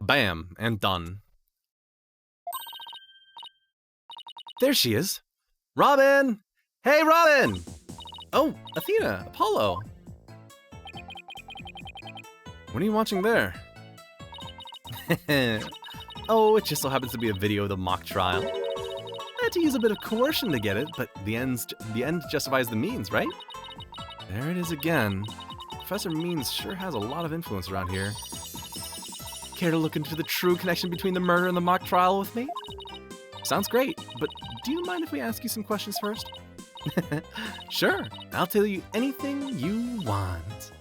Bam, and done. There she is. Robin! Hey, Robin! Oh, Athena, Apollo. What are you watching there? Oh, it just so happens to be a video of the mock trial. I had to use a bit of coercion to get it, but the end justifies the means, right? There it is again. Professor Means sure has a lot of influence around here. Care to look into the true connection between the murder and the mock trial with me? Sounds great, but do you mind if we ask you some questions first? Sure, I'll tell you anything you want.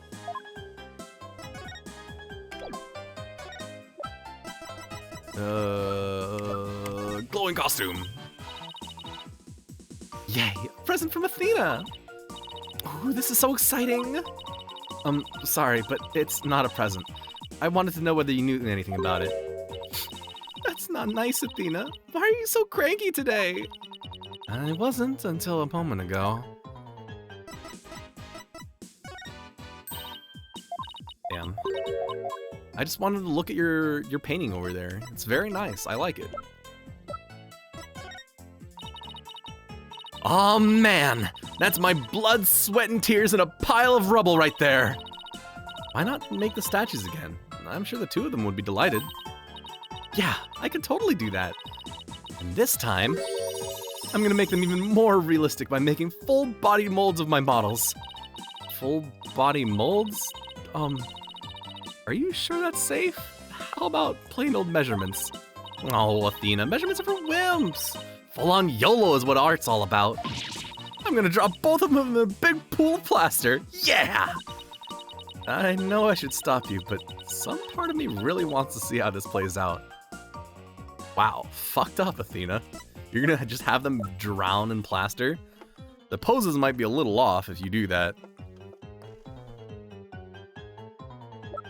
Glowing costume. Yay, a present from Athena. Ooh, this is so exciting. Sorry, but it's not a present. I wanted to know whether you knew anything about it. That's not nice, Athena. Why are you so cranky today? I wasn't until a moment ago. Damn. I just wanted to look at your painting over there. It's very nice. I like it. Oh man, that's my blood, sweat, and tears in a pile of rubble right there. Why not make the statues again? I'm sure the two of them would be delighted. Yeah, I could totally do that. And this time, I'm gonna make them even more realistic by making full body molds of my models. Full body molds? Are you sure that's safe? How about plain old measurements? Oh, Athena, measurements are for wimps. Full-on YOLO is what art's all about. I'm gonna drop both of them in a big pool of plaster. Yeah! I know I should stop you, but some part of me really wants to see how this plays out. Wow, fucked up, Athena. You're gonna just have them drown in plaster? The poses might be a little off if you do that.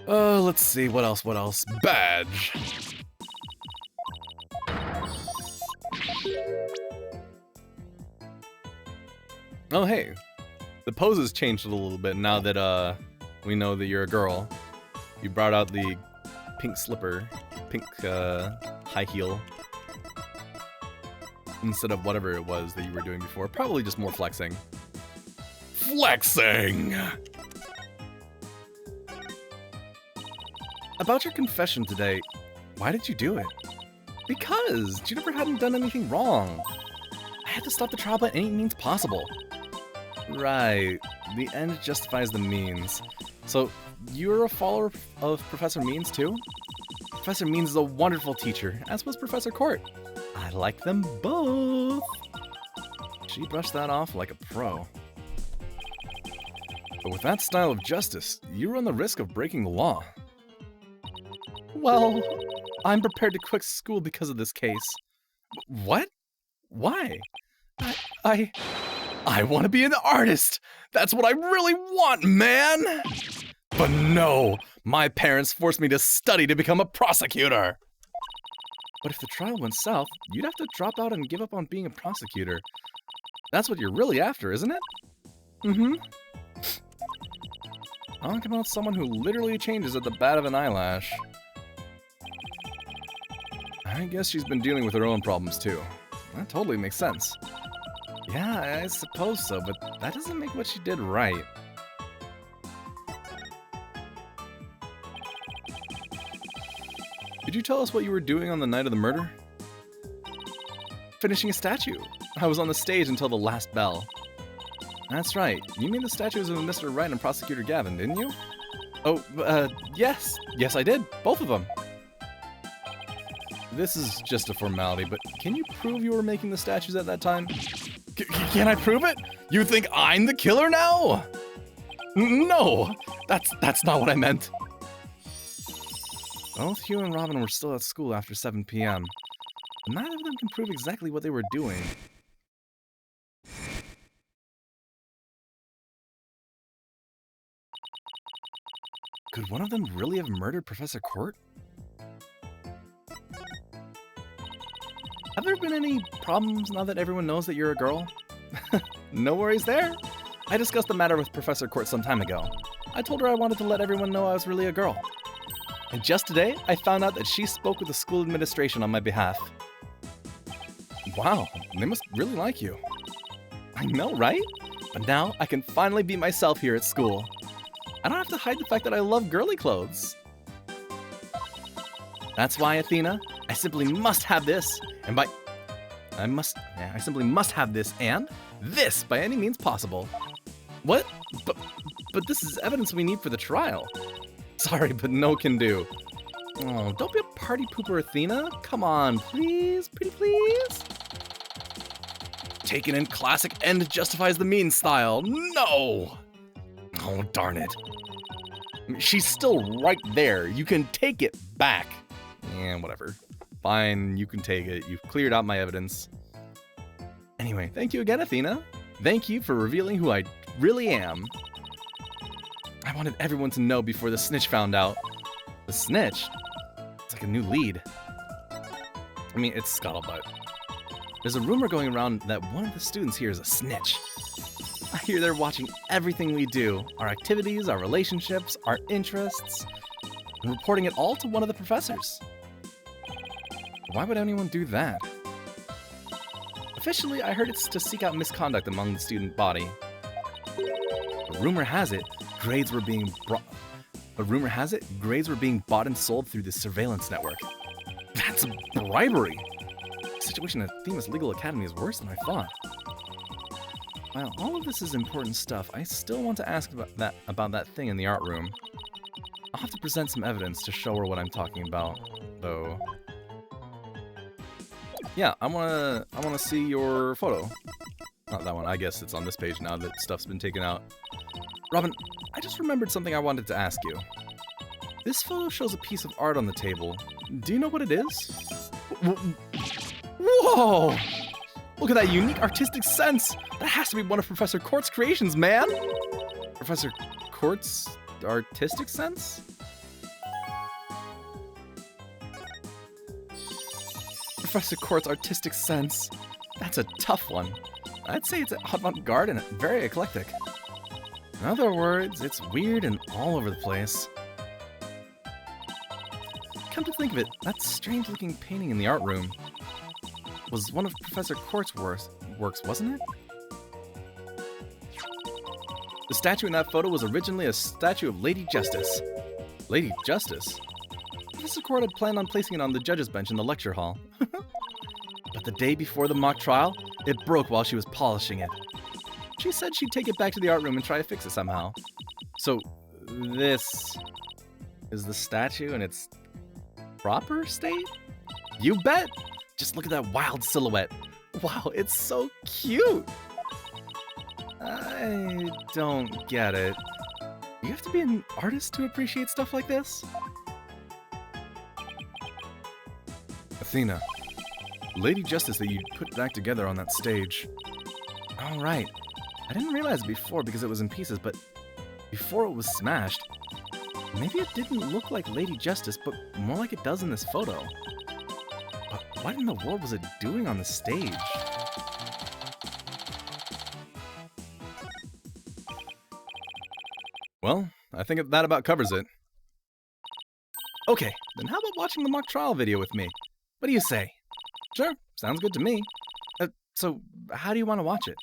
Let's see, what else? Badge! Oh hey, the poses changed a little bit now that we know that you're a girl. You brought out the pink slipper, pink high heel, instead of whatever it was that you were doing before. Probably just more flexing. Flexing! About your confession today, why did you do it? Because Juniper hadn't done anything wrong. I had to stop the trial by any means possible. Right, the end justifies the means. So, you're a follower of Professor Means too? Professor Means is a wonderful teacher, as was Professor Court. I like them both. She brushed that off like a pro. But with that style of justice, you run the risk of breaking the law. Well, I'm prepared to quit school because of this case. What? Why? I want to be an artist! That's what I really want, man! But no! My parents forced me to study to become a prosecutor! But if the trial went south, you'd have to drop out and give up on being a prosecutor. That's what you're really after, isn't it? Mm-hmm. Talk about someone who literally changes at the bat of an eyelash. I guess she's been dealing with her own problems too. That totally makes sense. Yeah, I suppose so, but that doesn't make what she did right. Did you tell us what you were doing on the night of the murder? Finishing a statue. I was on the stage until the last bell. That's right. You mean the statues of Mr. Wright and Prosecutor Gavin, didn't you? Oh, yes. Yes, I did. Both of them. This is just a formality, but can you prove you were making the statues at that time? Can I prove it? You think I'm the killer now? No, that's not what I meant. Both Hugh and Robin were still at school after 7 p.m. Neither of them can prove exactly what they were doing. Could one of them really have murdered Professor Court? Have there been any problems now that everyone knows that you're a girl? No worries there. I discussed the matter with Professor Court some time ago. I told her I wanted to let everyone know I was really a girl. And just today, I found out that she spoke with the school administration on my behalf. Wow, they must really like you. I know, right? But now I can finally be myself here at school. I don't have to hide the fact that I love girly clothes. That's why, Athena, I simply must have this, and I simply must have this and this by any means possible. What? But this is evidence we need for the trial. Sorry, but no can do. Oh, don't be a party pooper, Athena. Come on, please, pretty please. Taken in classic end justifies the means style. No! Oh, darn it. She's still right there. You can take it back. And whatever. Fine, you can take it. You've cleared out my evidence. Anyway, thank you again, Athena. Thank you for revealing who I really am. I wanted everyone to know before the snitch found out. The snitch? It's like a new lead. I mean, it's scuttlebutt. There's a rumor going around that one of the students here is a snitch. I hear they're watching everything we do, our activities, our relationships, our interests, and reporting it all to one of the professors. Why would anyone do that? Officially, I heard it's to seek out misconduct among the student body. But rumor has it, grades were being bought and sold through this surveillance network. That's bribery! The situation at Athena's Legal Academy is worse than I thought. While all of this is important stuff, I still want to ask about that thing in the art room. I'll have to present some evidence to show her what I'm talking about, though. Yeah, I wanna see your photo. Not that one. I guess it's on this page now that stuff's been taken out. Robin, I just remembered something I wanted to ask you. This photo shows a piece of art on the table. Do you know what it is? Whoa! Look at that unique artistic sense! That has to be one of Professor Court's creations, man! Professor Court's artistic sense? Professor Court's artistic sense. That's a tough one. I'd say it's avant-garde and very eclectic. In other words, it's weird and all over the place. Come to think of it, that strange-looking painting in the art room was one of Professor Court's works, wasn't it? The statue in that photo was originally a statue of Lady Justice. Lady Justice? Professor Court had planned on placing it on the judge's bench in the lecture hall. But the day before the mock trial, it broke while she was polishing it. She said she'd take it back to the art room and try to fix it somehow. So, this is the statue in its proper state? You bet! Just look at that wild silhouette. Wow, it's so cute! I don't get it. You have to be an artist to appreciate stuff like this? Athena, Lady Justice that you put back together on that stage. Oh, right. I didn't realize it before because it was in pieces, but before it was smashed, maybe it didn't look like Lady Justice, but more like it does in this photo. But what in the world was it doing on the stage? Well, I think that about covers it. Okay, then how about watching the mock trial video with me? What do you say? Sure, sounds good to me. So, how do you want to watch it?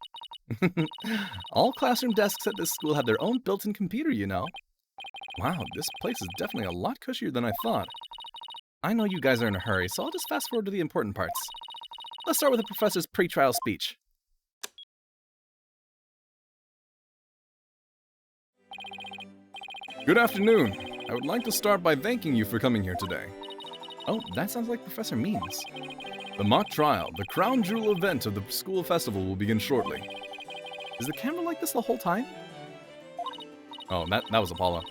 All classroom desks at this school have their own built-in computer, you know. Wow, this place is definitely a lot cushier than I thought. I know you guys are in a hurry, so I'll just fast forward to the important parts. Let's start with the professor's pre-trial speech. Good afternoon. I would like to start by thanking you for coming here today. Oh, that sounds like Professor Means. The mock trial, the crown jewel event of the school festival, will begin shortly. Is the camera like this the whole time? Oh, that was Apollo.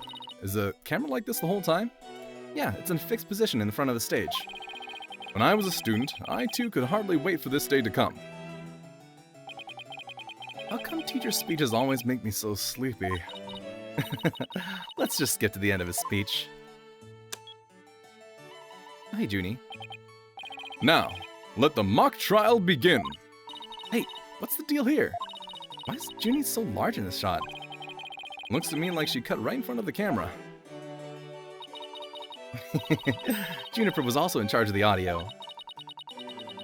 Is the camera like this the whole time? Yeah, it's in a fixed position in the front of the stage. When I was a student, I too could hardly wait for this day to come. How come teacher speeches always make me so sleepy? Let's just skip to the end of his speech. Hey, Junie. Now, let the mock trial begin. Hey, what's the deal here? Why is Junie so large in this shot? Looks to me like she cut right in front of the camera. Juniper was also in charge of the audio.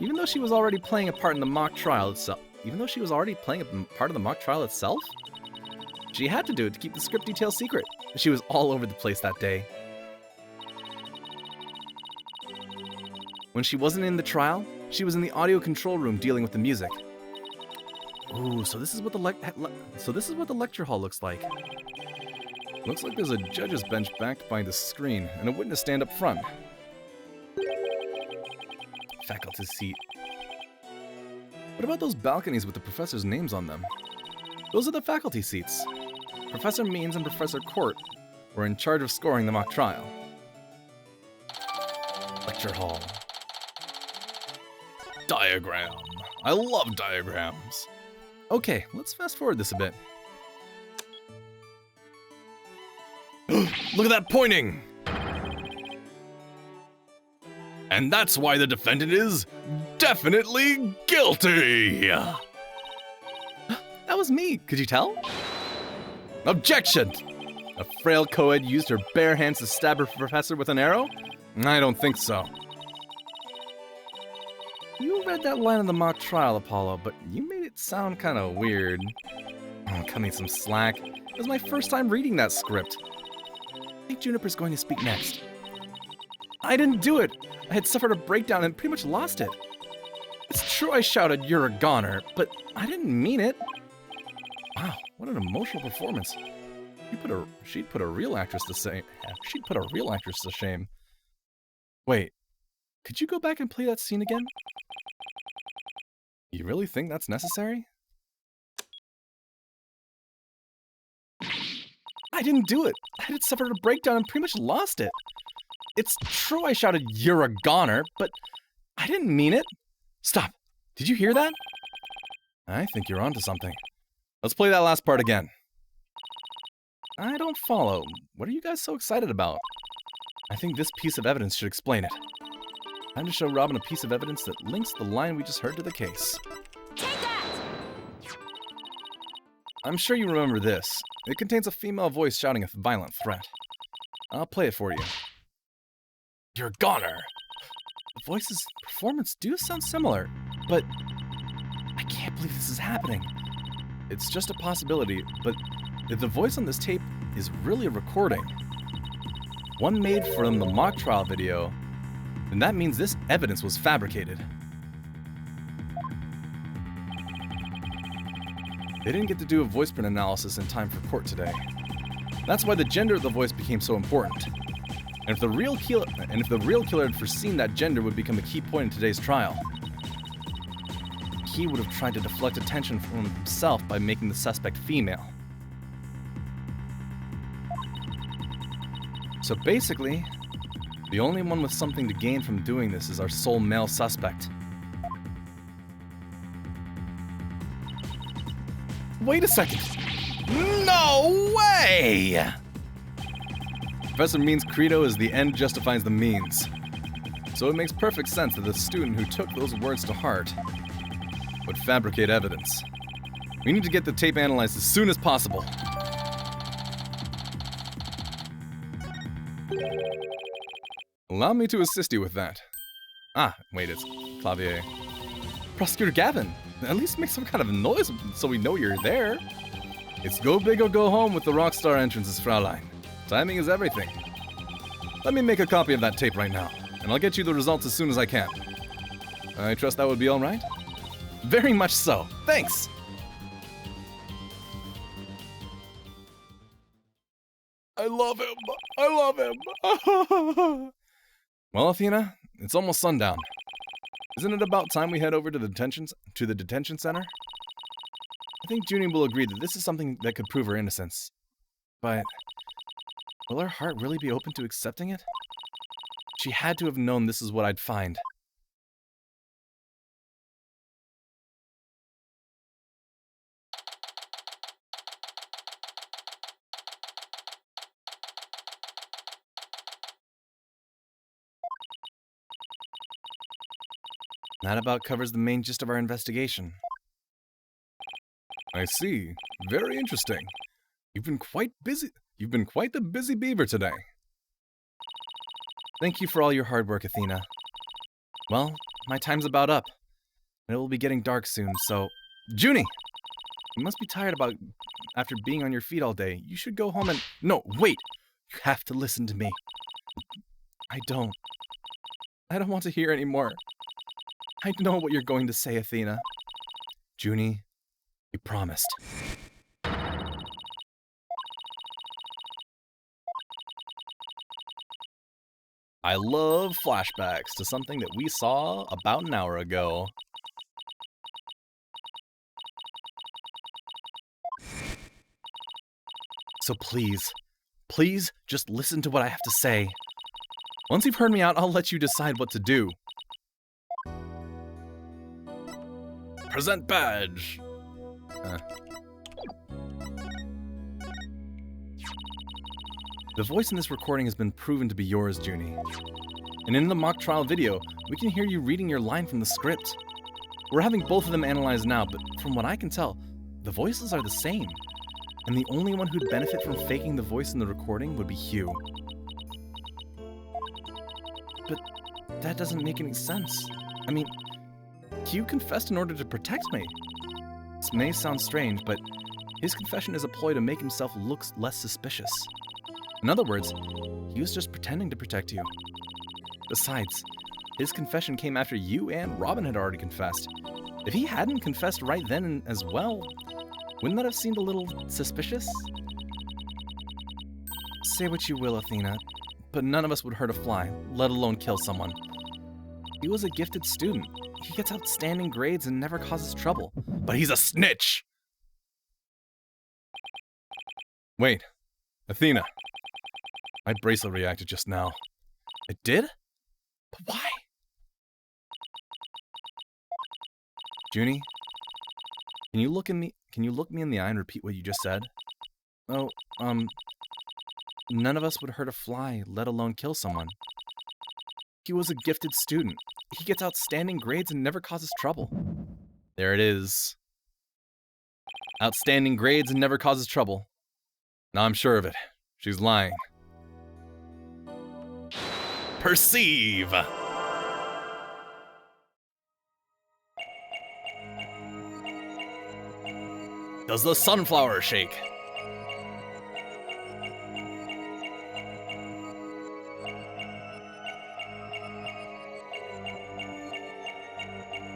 Even though she was already playing a part in the mock trial itself, she had to do it to keep the script details secret. She was all over the place that day. When she wasn't in the trial, she was in the audio control room dealing with the music. Ooh, so this is what the lecture hall looks like. Looks like there's a judge's bench backed by the screen and a witness stand up front. Faculty seat. What about those balconies with the professors' names on them? Those are the faculty seats. Professor Means and Professor Court were in charge of scoring the mock trial. Lecture hall. Diagram. I love diagrams. Okay, let's fast forward this a bit. Look at that pointing! And that's why the defendant is definitely guilty! That was me, could you tell? Objection! A frail co-ed used her bare hands to stab her professor with an arrow? I don't think so. You read that line in the mock trial, Apollo, but you made it sound kind of weird. Oh, cut me some slack. It was my first time reading that script. I think Juniper's going to speak next. I didn't do it! I had suffered a breakdown and pretty much lost it. It's true I shouted, "You're a goner," but I didn't mean it. Wow, what an emotional performance. She'd put a real actress to shame. Wait, could you go back and play that scene again? You really think that's necessary? I didn't do it. I had suffered a breakdown and pretty much lost it. It's true I shouted, "You're a goner," but I didn't mean it. Stop. Did you hear that? I think you're onto something. Let's play that last part again. I don't follow. What are you guys so excited about? I think this piece of evidence should explain it. Time to show Robin a piece of evidence that links the line we just heard to the case. Take that! I'm sure you remember this. It contains a female voice shouting a violent threat. I'll play it for you. You're a goner. The voice's performance do sound similar, but I can't believe this is happening. It's just a possibility, but if the voice on this tape is really a recording, one made from the mock trial video, then that means this evidence was fabricated. They didn't get to do a voice print analysis in time for court today. That's why the gender of the voice became so important. And if the real killer had foreseen that gender would become a key point in today's trial, he would have tried to deflect attention from himself by making the suspect female. So basically, the only one with something to gain from doing this is our sole male suspect. Wait a second! No way! Professor Means' credo is the end justifies the means. So it makes perfect sense that the student who took those words to heart would fabricate evidence. We need to get the tape analyzed as soon as possible. Allow me to assist you with that. Ah, wait, it's Clavier. Prosecutor Gavin, at least make some kind of noise so we know you're there. It's go big or go home with the rockstar entrances, Fraulein. Timing is everything. Let me make a copy of that tape right now, and I'll get you the results as soon as I can. I trust that would be all right? Very much so. Thanks! I love him! I love him! Well, Athena, it's almost sundown. Isn't it about time we head over to the detention center? I think Junie will agree that this is something that could prove her innocence. But will her heart really be open to accepting it? She had to have known this is what I'd find. That about covers the main gist of our investigation. I see. Very interesting. You've been quite the busy beaver today. Thank you for all your hard work, Athena. Well, my time's about up, and it will be getting dark soon, so... Junie! You must be tired after being on your feet all day. You should go home and... No, wait! You have to listen to me. I don't want to hear anymore. I know what you're going to say, Athena. Junie, you promised. I love flashbacks to something that we saw about an hour ago. So please, just listen to what I have to say. Once you've heard me out, I'll let you decide what to do. Present badge. The voice in this recording has been proven to be yours, Junie. And in the mock trial video, we can hear you reading your line from the script. We're having both of them analyzed now, but from what I can tell, the voices are the same. And the only one who'd benefit from faking the voice in the recording would be Hugh. But that doesn't make any sense. I mean, Hugh confessed in order to protect me. This may sound strange, but his confession is a ploy to make himself look less suspicious. In other words, he was just pretending to protect you. Besides, his confession came after you and Robin had already confessed. If he hadn't confessed right then as well, wouldn't that have seemed a little suspicious? Say what you will, Athena, but none of us would hurt a fly, let alone kill someone. He was a gifted student. He gets outstanding grades and never causes trouble. But he's a snitch! Wait, Athena. My bracelet reacted just now. It did? But why? Junie, can you look me in the eye and repeat what you just said? Oh, none of us would hurt a fly, let alone kill someone. He was a gifted student. He gets outstanding grades and never causes trouble. There it is. Outstanding grades and never causes trouble. Now I'm sure of it. She's lying. Perceive! Does the sunflower shake?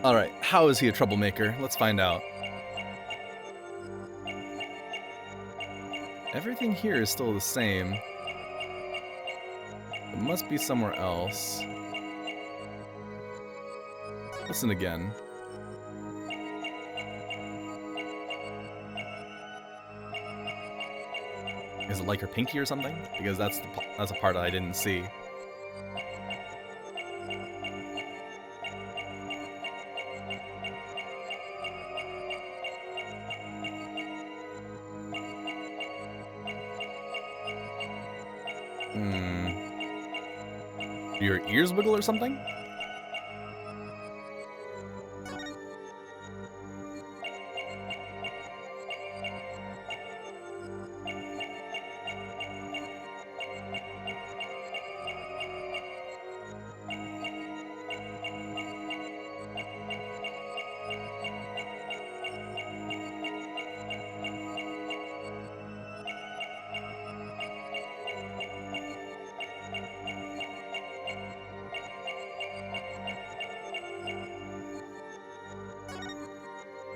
Alright, how is he a troublemaker? Let's find out. Everything here is still the same. It must be somewhere else. Listen again. Is it like her pinky or something? Because that's a part that I didn't see. Do your ears wiggle or something?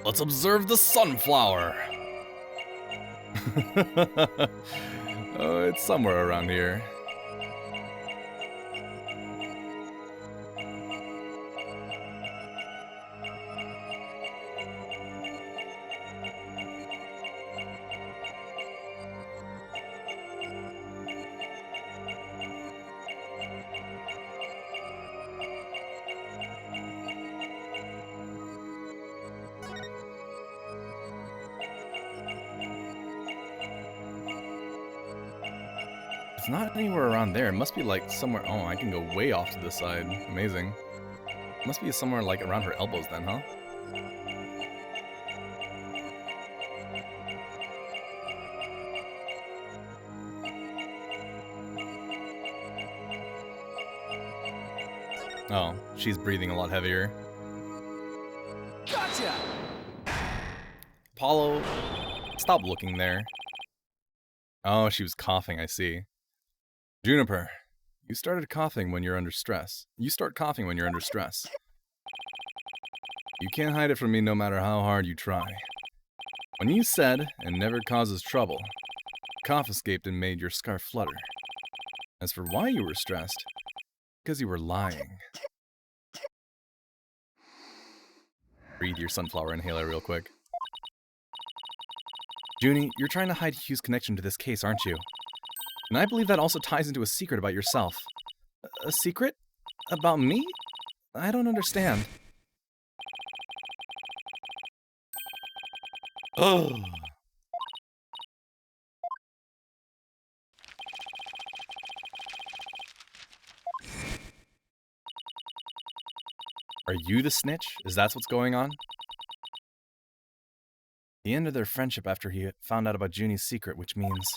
Let's observe the sunflower. Oh, it's somewhere around here. It's not anywhere around there. It must be like somewhere. Oh, I can go way off to the side. Amazing. It must be somewhere like around her elbows then, huh? Oh, she's breathing a lot heavier. Gotcha! Apollo, stop looking there. Oh, she was coughing, I see. Juniper, you started coughing when you're under stress. You start coughing when you're under stress. You can't hide it from me no matter how hard you try. When you said, and never causes trouble, cough escaped and made your scarf flutter. As for why you were stressed, because you were lying. Breathe your sunflower inhaler real quick. Junie, you're trying to hide Hugh's connection to this case, aren't you? And I believe that also ties into a secret about yourself. A secret? About me? I don't understand. Oh. Are you the snitch? Is that what's going on? He ended their friendship after he found out about Junie's secret, which means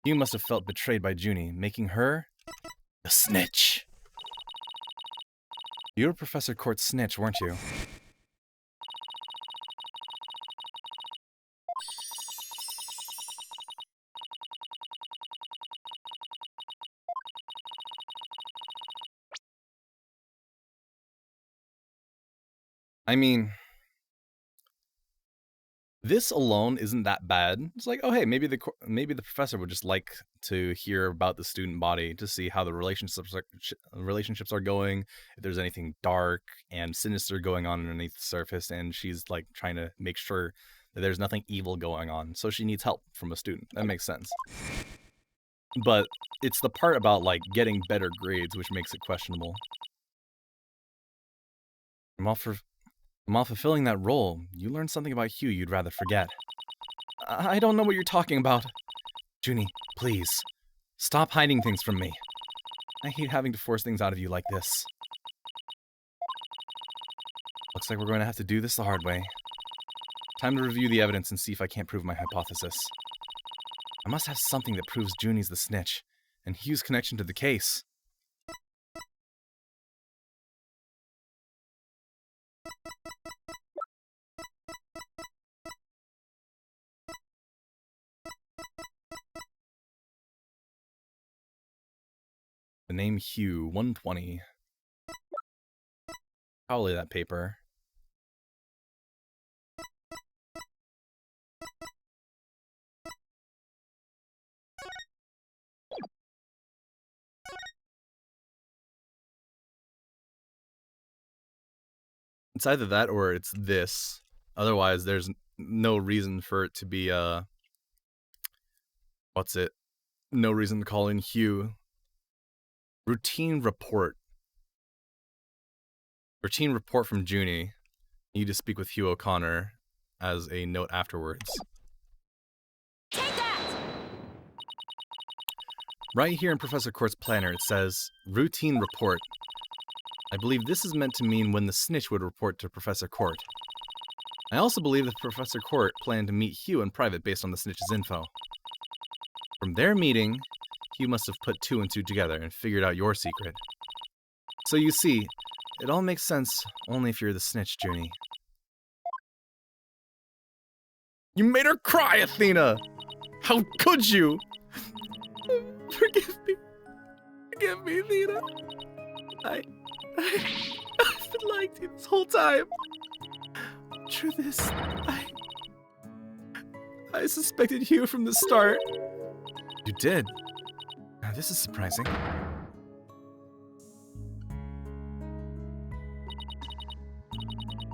Hugh must have felt betrayed by Junie, making her the snitch. You were Professor Court's snitch, weren't you? I mean, this alone isn't that bad. It's like, oh hey, maybe the professor would just like to hear about the student body to see how the relationships are going, if there's anything dark and sinister going on underneath the surface, and she's like trying to make sure that there's nothing evil going on. So she needs help from a student. That makes sense. But it's the part about like getting better grades which makes it questionable. While fulfilling that role, you learned something about Hugh you'd rather forget. I don't know what you're talking about. Junie, please, stop hiding things from me. I hate having to force things out of you like this. Looks like we're going to have to do this the hard way. Time to review the evidence and see if I can't prove my hypothesis. I must have something that proves Junie's the snitch, and Hugh's connection to the case. The name Hugh, 120. Probably that paper. It's either that or it's this. Otherwise, there's no reason for it to be, no reason to call in Hugh. Routine report. Routine report from Junie. Need to speak with Hugh O'Connor as a note afterwards. Take that! Right here in Professor Court's planner, it says, routine report. I believe this is meant to mean when the snitch would report to Professor Court. I also believe that Professor Court planned to meet Hugh in private based on the snitch's info. From their meeting, Hugh must have put 2 and 2 together and figured out your secret. So you see, it all makes sense only if you're the snitch, Junie. You made her cry, Athena! How could you? Forgive me. Forgive me, Athena. I've been lying to you this whole time. Truth is, I suspected Hugh from the start. You did? Now this is surprising.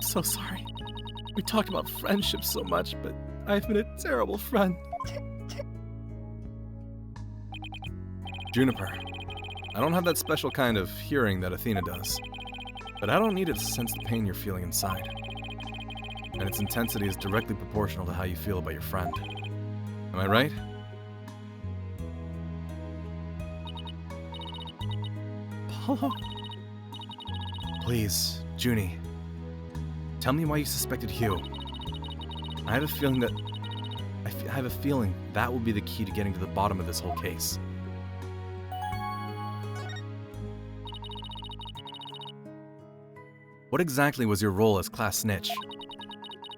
So sorry. We talk about friendship so much, but I've been a terrible friend. Juniper, I don't have that special kind of hearing that Athena does, but I don't need it to sense the pain you're feeling inside. And its intensity is directly proportional to how you feel about your friend. Am I right? Apollo? Please, Junie. Tell me why you suspected Hugh. I have a feeling that will be the key to getting to the bottom of this whole case. What exactly was your role as class snitch?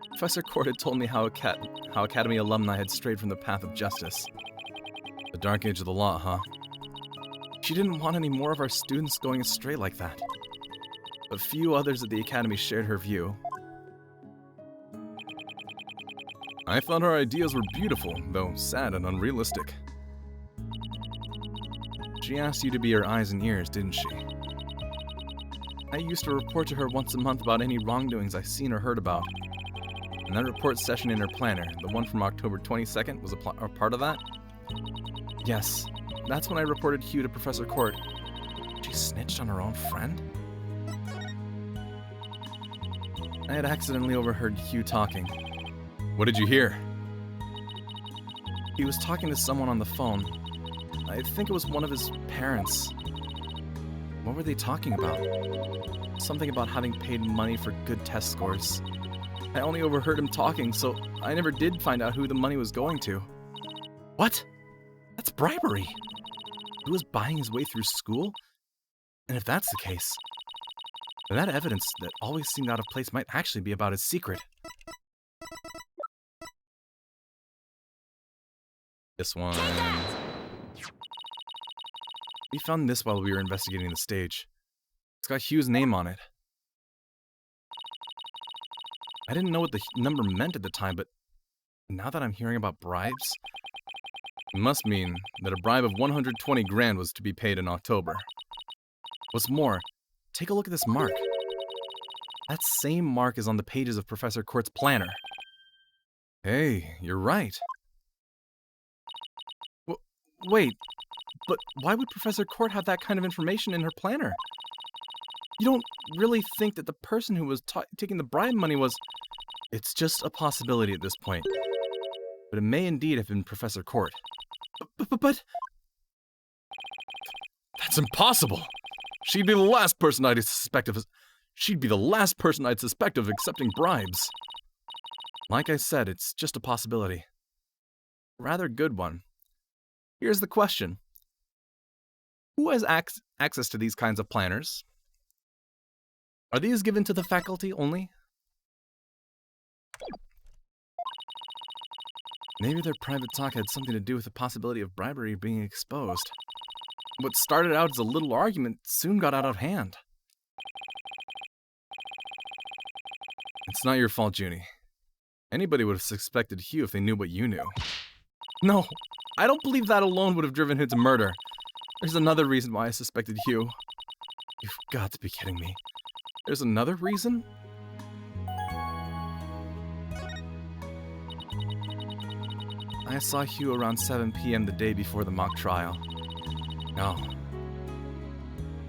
Professor Court had told me how Academy alumni had strayed from the path of justice. The dark age of the law, huh? She didn't want any more of our students going astray like that. A few others at the Academy shared her view. I thought her ideas were beautiful, though sad and unrealistic. She asked you to be her eyes and ears, didn't she? I used to report to her once a month about any wrongdoings I seen or heard about. And that report session in her planner, the one from October 22nd, was a part of that? Yes, that's when I reported Hugh to Professor Court. She snitched on her own friend? I had accidentally overheard Hugh talking. What did you hear? He was talking to someone on the phone. I think it was one of his parents. What were they talking about? Something about having paid money for good test scores. I only overheard him talking, so I never did find out who the money was going to. What? That's bribery. Who was buying his way through school? And if that's the case, then that evidence that always seemed out of place might actually be about his secret. This one. We found this while we were investigating the stage. It's got Hugh's name on it. I didn't know what the number meant at the time, but now that I'm hearing about bribes, it must mean that a bribe of 120 grand was to be paid in October. What's more, take a look at this mark. That same mark is on the pages of Professor Court's planner. Hey, you're right. Wait, but why would Professor Court have that kind of information in her planner? You don't really think that the person who was taking the bribe money was... It's just a possibility at this point. But it may indeed have been Professor Court. But... That's impossible! She'd be the last person I'd suspect of... She'd be the last person I'd suspect of accepting bribes. Like I said, it's just a possibility. Rather good one. Here's the question. Who has access to these kinds of planners? Are these given to the faculty only? Maybe their private talk had something to do with the possibility of bribery being exposed. What started out as a little argument soon got out of hand. It's not your fault, Junie. Anybody would have suspected Hugh if they knew what you knew. No, I don't believe that alone would have driven him to murder. There's another reason why I suspected Hugh. You've got to be kidding me. There's another reason? I saw Hugh around 7 p.m. the day before the mock trial. Oh.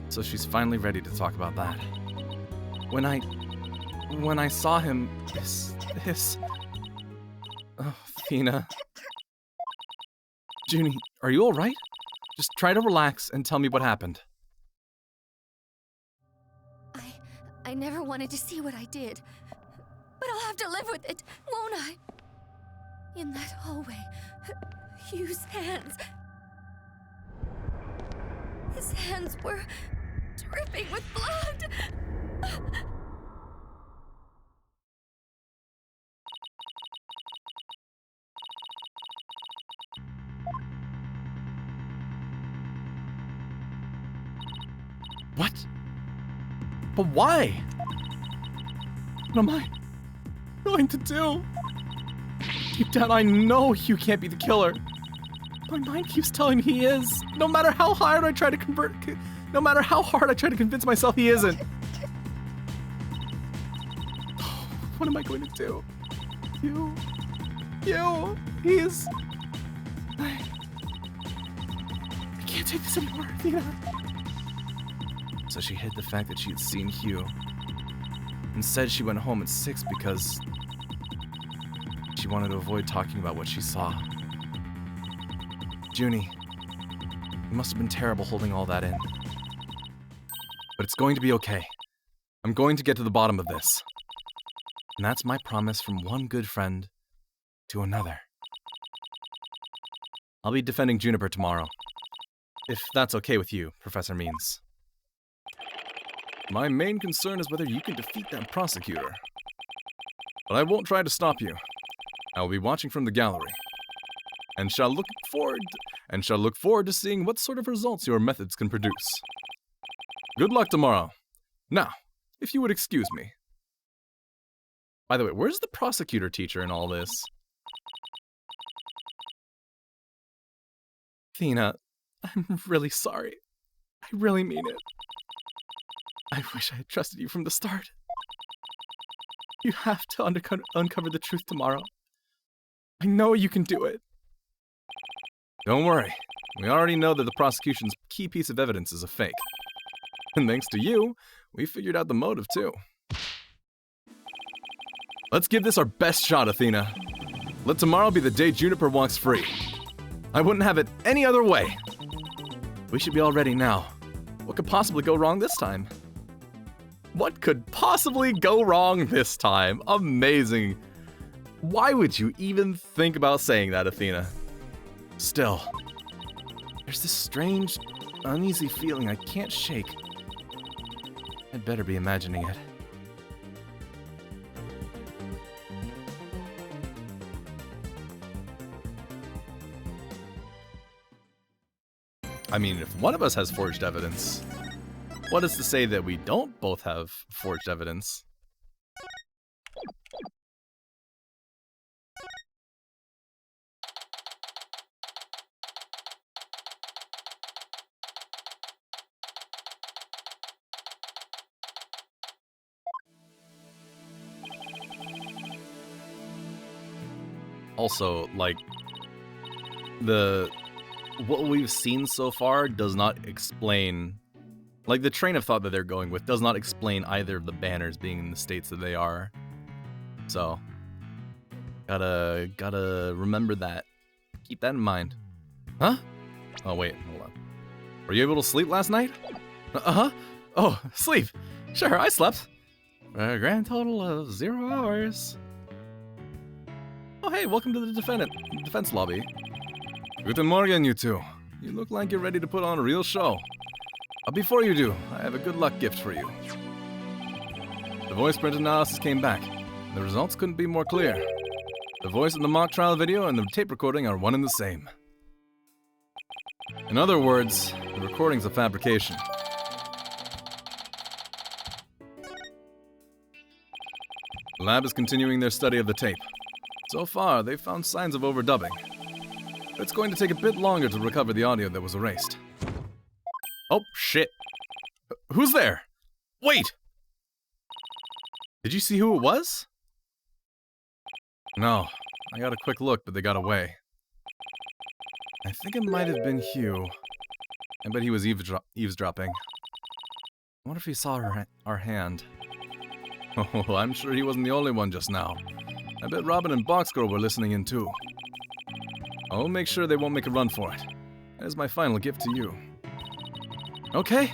So she's finally ready to talk about that. When I saw him, Oh, Thena. Junie, are you alright? Just try to relax and tell me what happened. I never wanted to see what I did. But I'll have to live with it, won't I? In that hallway, Hugh's hands... His hands were dripping with blood. What? But why? What am I going to do? Deep down, I know Hugh can't be the killer. My mind keeps telling me he is. No matter how hard I try to convince myself he isn't. What am I going to do? Hugh, he's... I can't take this anymore, Athena. So she hid the fact that she had seen Hugh. And said she went home at 6 because she wanted to avoid talking about what she saw. Junie, it must have been terrible holding all that in. But it's going to be okay. I'm going to get to the bottom of this. And that's my promise from one good friend to another. I'll be defending Juniper tomorrow. If that's okay with you, Professor Means. My main concern is whether you can defeat that prosecutor. But I won't try to stop you. I will be watching from the gallery, and shall look forward to seeing what sort of results your methods can produce. Good luck tomorrow. Now, if you would excuse me. By the way, where's the prosecutor teacher in all this? Athena, I'm really sorry. I really mean it. I wish I had trusted you from the start. You have to uncover the truth tomorrow. I know you can do it. Don't worry. We already know that the prosecution's key piece of evidence is a fake. And thanks to you, we figured out the motive too. Let's give this our best shot, Athena. Let tomorrow be the day Juniper walks free. I wouldn't have it any other way. We should be all ready now. What could possibly go wrong this time? What could possibly go wrong this time? Amazing. Why would you even think about saying that, Athena? Still, there's this strange, uneasy feeling I can't shake. I'd better be imagining it. I mean, if one of us has forged evidence, what is to say that we don't both have forged evidence? Also, like, what we've seen so far does not explain, like, the train of thought that they're going with does not explain either of the banners being in the states that they are. So, gotta remember that. Keep that in mind. Huh? Oh, wait, hold on. Were you able to sleep last night? Uh-huh. Oh, sleep. Sure, I slept. A grand total of 0 hours. Oh, hey, welcome to the defense lobby. Guten Morgen, you two. You look like you're ready to put on a real show. But before you do, I have a good luck gift for you. The voice print analysis came back. The results couldn't be more clear. The voice in the mock trial video and the tape recording are one and the same. In other words, the recording's a fabrication. The lab is continuing their study of the tape. So far, they've found signs of overdubbing. It's going to take a bit longer to recover the audio that was erased. Oh, shit. Who's there? Wait! Did you see who it was? No. I got a quick look, but they got away. I think it might have been Hugh. I bet he was eavesdropping. I wonder if he saw our hand. Oh, I'm sure he wasn't the only one just now. I bet Robin and Boxgirl were listening in too. I'll make sure they won't make a run for it. That is my final gift to you. Okay.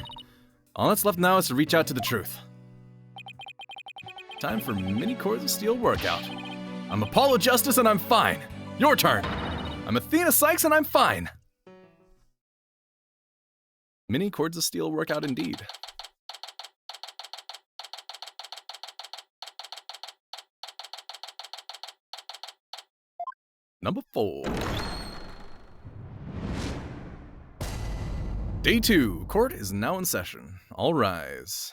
All that's left now is to reach out to the truth. Time for Mini Chords of Steel workout. I'm Apollo Justice and I'm fine. Your turn. I'm Athena Sykes and I'm fine. Mini Chords of Steel workout indeed. Number 4. Day 2. Court is now in session. All rise.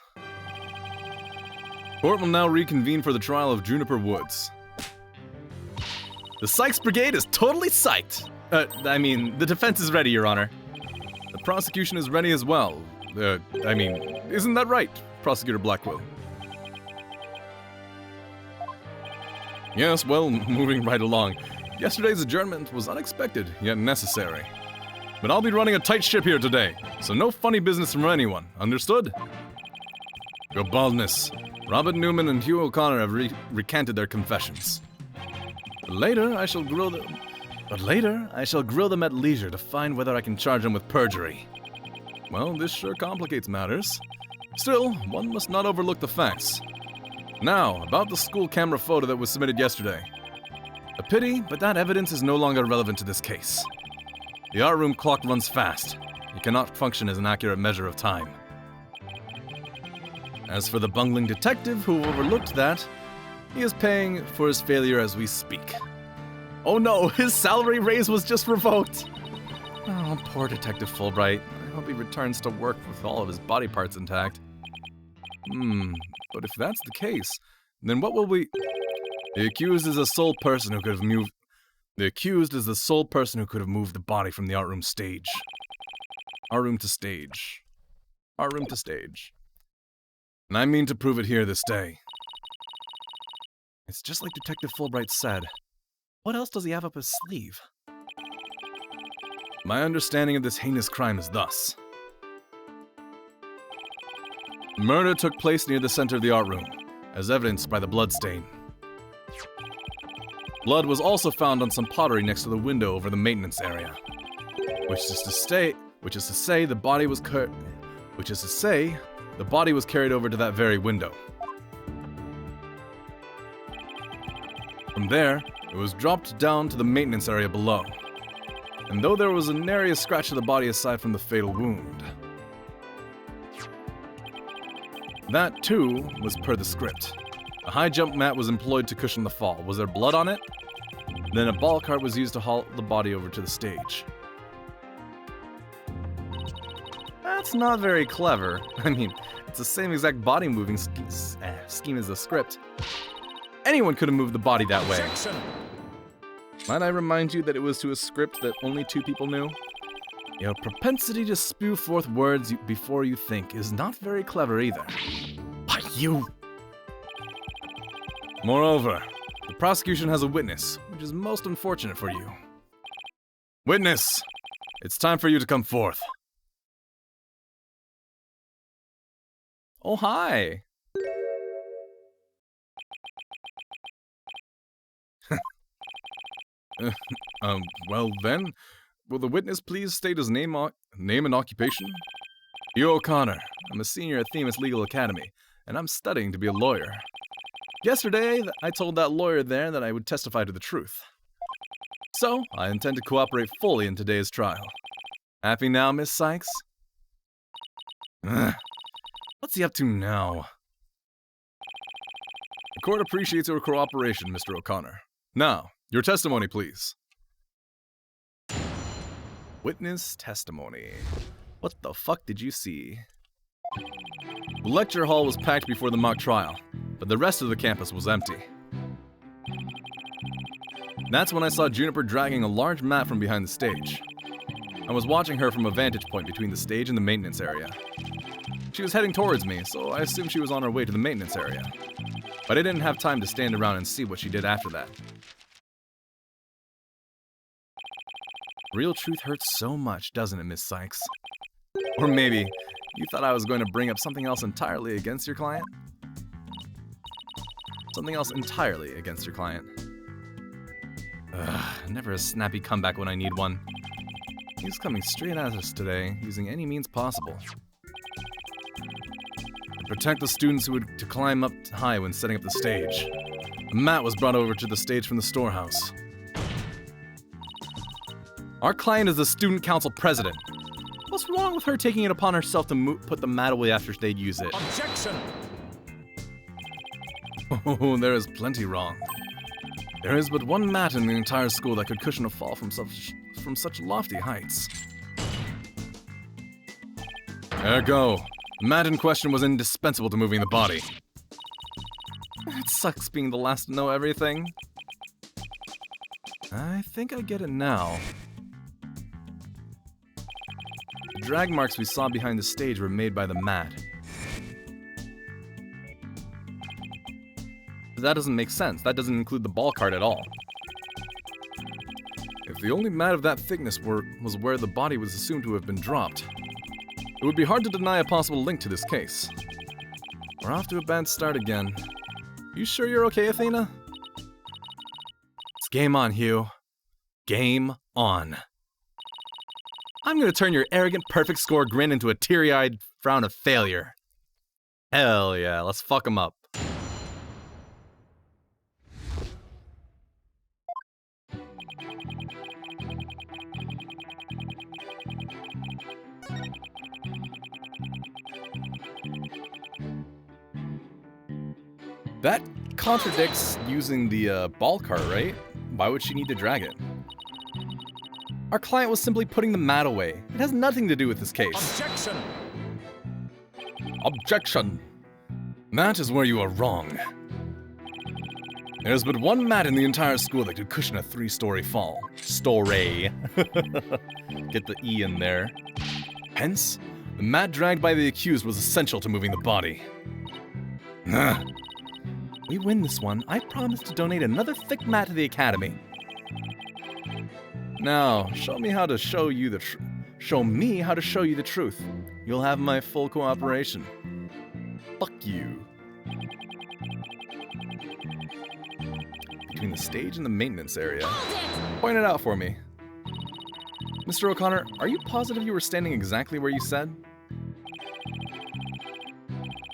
Court will now reconvene for the trial of Juniper Woods. The Sykes Brigade is totally psyched. I mean, the defense is ready, Your Honor. The prosecution is ready as well. Isn't that right, Prosecutor Blackwell? Yes, well, moving right along. Yesterday's adjournment was unexpected, yet necessary. But I'll be running a tight ship here today, so no funny business from anyone, understood? Your baldness. Robert Newman and Hugh O'Connor have recanted their confessions. But later, I shall grill them at leisure to find whether I can charge them with perjury. Well, this sure complicates matters. Still, one must not overlook the facts. Now, about the school camera photo that was submitted yesterday. A pity, but that evidence is no longer relevant to this case. The art room clock runs fast. It cannot function as an accurate measure of time. As for the bungling detective who overlooked that, he is paying for his failure as we speak. Oh no, his salary raise was just revoked! Oh, poor Detective Fulbright. I hope he returns to work with all of his body parts intact. But if that's the case, then what will we... The accused is the sole person who could have moved... The accused is the sole person who could have moved the body from the art room stage. Art room to stage. Art room to stage. And I mean to prove it here this day. It's just like Detective Fulbright said. What else does he have up his sleeve? My understanding of this heinous crime is thus. Murder took place near the center of the art room, as evidenced by the blood stain. Blood was also found on some pottery next to the window over the maintenance area. Which is to say the body was carried over to that very window. From there, it was dropped down to the maintenance area below. And though there was a nary scratch to the body aside from the fatal wound. That, too, was per the script. A high jump mat was employed to cushion the fall. Was there blood on it? Then a ball cart was used to haul the body over to the stage. That's not very clever. I mean, it's the same exact body moving scheme as the script. Anyone could have moved the body that way. Objection. Might I remind you that it was to a script that only 2 people knew? Your propensity to spew forth words before you think is not very clever either. Why, you! Moreover, the prosecution has a witness, which is most unfortunate for you. Witness! It's time for you to come forth. Oh, hi! Well then, will the witness please state his name and occupation? Hugh O'Connor. I'm a senior at Themis Legal Academy, and I'm studying to be a lawyer. Yesterday, I told that lawyer there that I would testify to the truth. So, I intend to cooperate fully in today's trial. Happy now, Miss Sykes? What's he up to now? The court appreciates your cooperation, Mr. O'Connor. Now, your testimony, please. Witness testimony. What the fuck did you see? The lecture hall was packed before the mock trial, but the rest of the campus was empty. That's when I saw Juniper dragging a large mat from behind the stage. I was watching her from a vantage point between the stage and the maintenance area. She was heading towards me, so I assumed she was on her way to the maintenance area. But I didn't have time to stand around and see what she did after that. Real truth hurts so much, doesn't it, Miss Sykes? Or maybe you thought I was going to bring up something else entirely against your client? Something else entirely against your client. Never a snappy comeback when I need one. He's coming straight at us today, using any means possible. To protect the students who would to climb up high when setting up the stage, a mat was brought over to the stage from the storehouse. Our client is the student council president. What's wrong with her taking it upon herself to put the mat away after they'd use it? Objection! Oh, there is plenty wrong. There is but one mat in the entire school that could cushion a fall from such lofty heights. Ergo, the mat in question was indispensable to moving the body. It sucks being the last to know everything. I think I get it now. The drag marks we saw behind the stage were made by the mat. That doesn't make sense. That doesn't include the ball cart at all. If the only mat of that thickness was where the body was assumed to have been dropped, it would be hard to deny a possible link to this case. We're off to a bad start again. You sure you're okay, Athena? It's game on, Hugh. Game on. I'm gonna turn your arrogant, perfect score grin into a teary-eyed frown of failure. Hell yeah, let's fuck him up. That contradicts using the ball cart, right? Why would she need to drag it? Our client was simply putting the mat away. It has nothing to do with this case. Objection! Objection! That is where you are wrong. There's but one mat in the entire school that could cushion a 3-story fall. Story. Get the E in there. Hence, the mat dragged by the accused was essential to moving the body. We win this one, I promise to donate another thick mat to the academy. Now, show me how to show you the truth. You'll have my full cooperation. Fuck you. Between the stage and the maintenance area. Point it out for me. Mr. O'Connor, are you positive you were standing exactly where you said?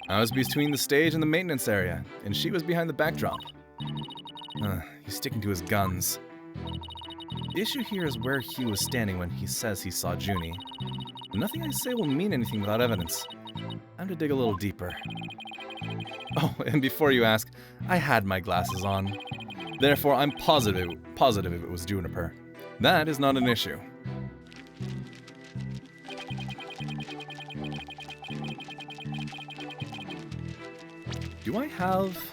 I was between the stage and the maintenance area, and she was behind the backdrop. He's sticking to his guns. The issue here is where Hugh was standing when he says he saw Junie. Nothing I say will mean anything without evidence. Time to dig a little deeper. Oh, and before you ask, I had my glasses on. Therefore, I'm positive it was Juniper. That is not an issue. Do I have...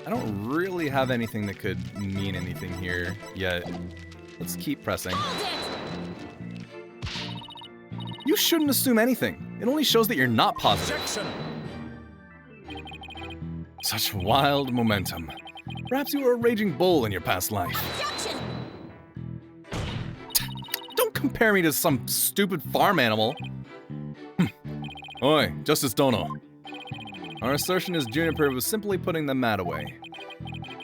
I don't really have anything that could mean anything here yet. Let's keep pressing. You shouldn't assume anything. It only shows that you're not positive. Objection! Such wild momentum. Perhaps you were a raging bull in your past life. Objection! Don't compare me to some stupid farm animal. Oi, Justice Dono. Our assertion is Juniper was simply putting the mat away.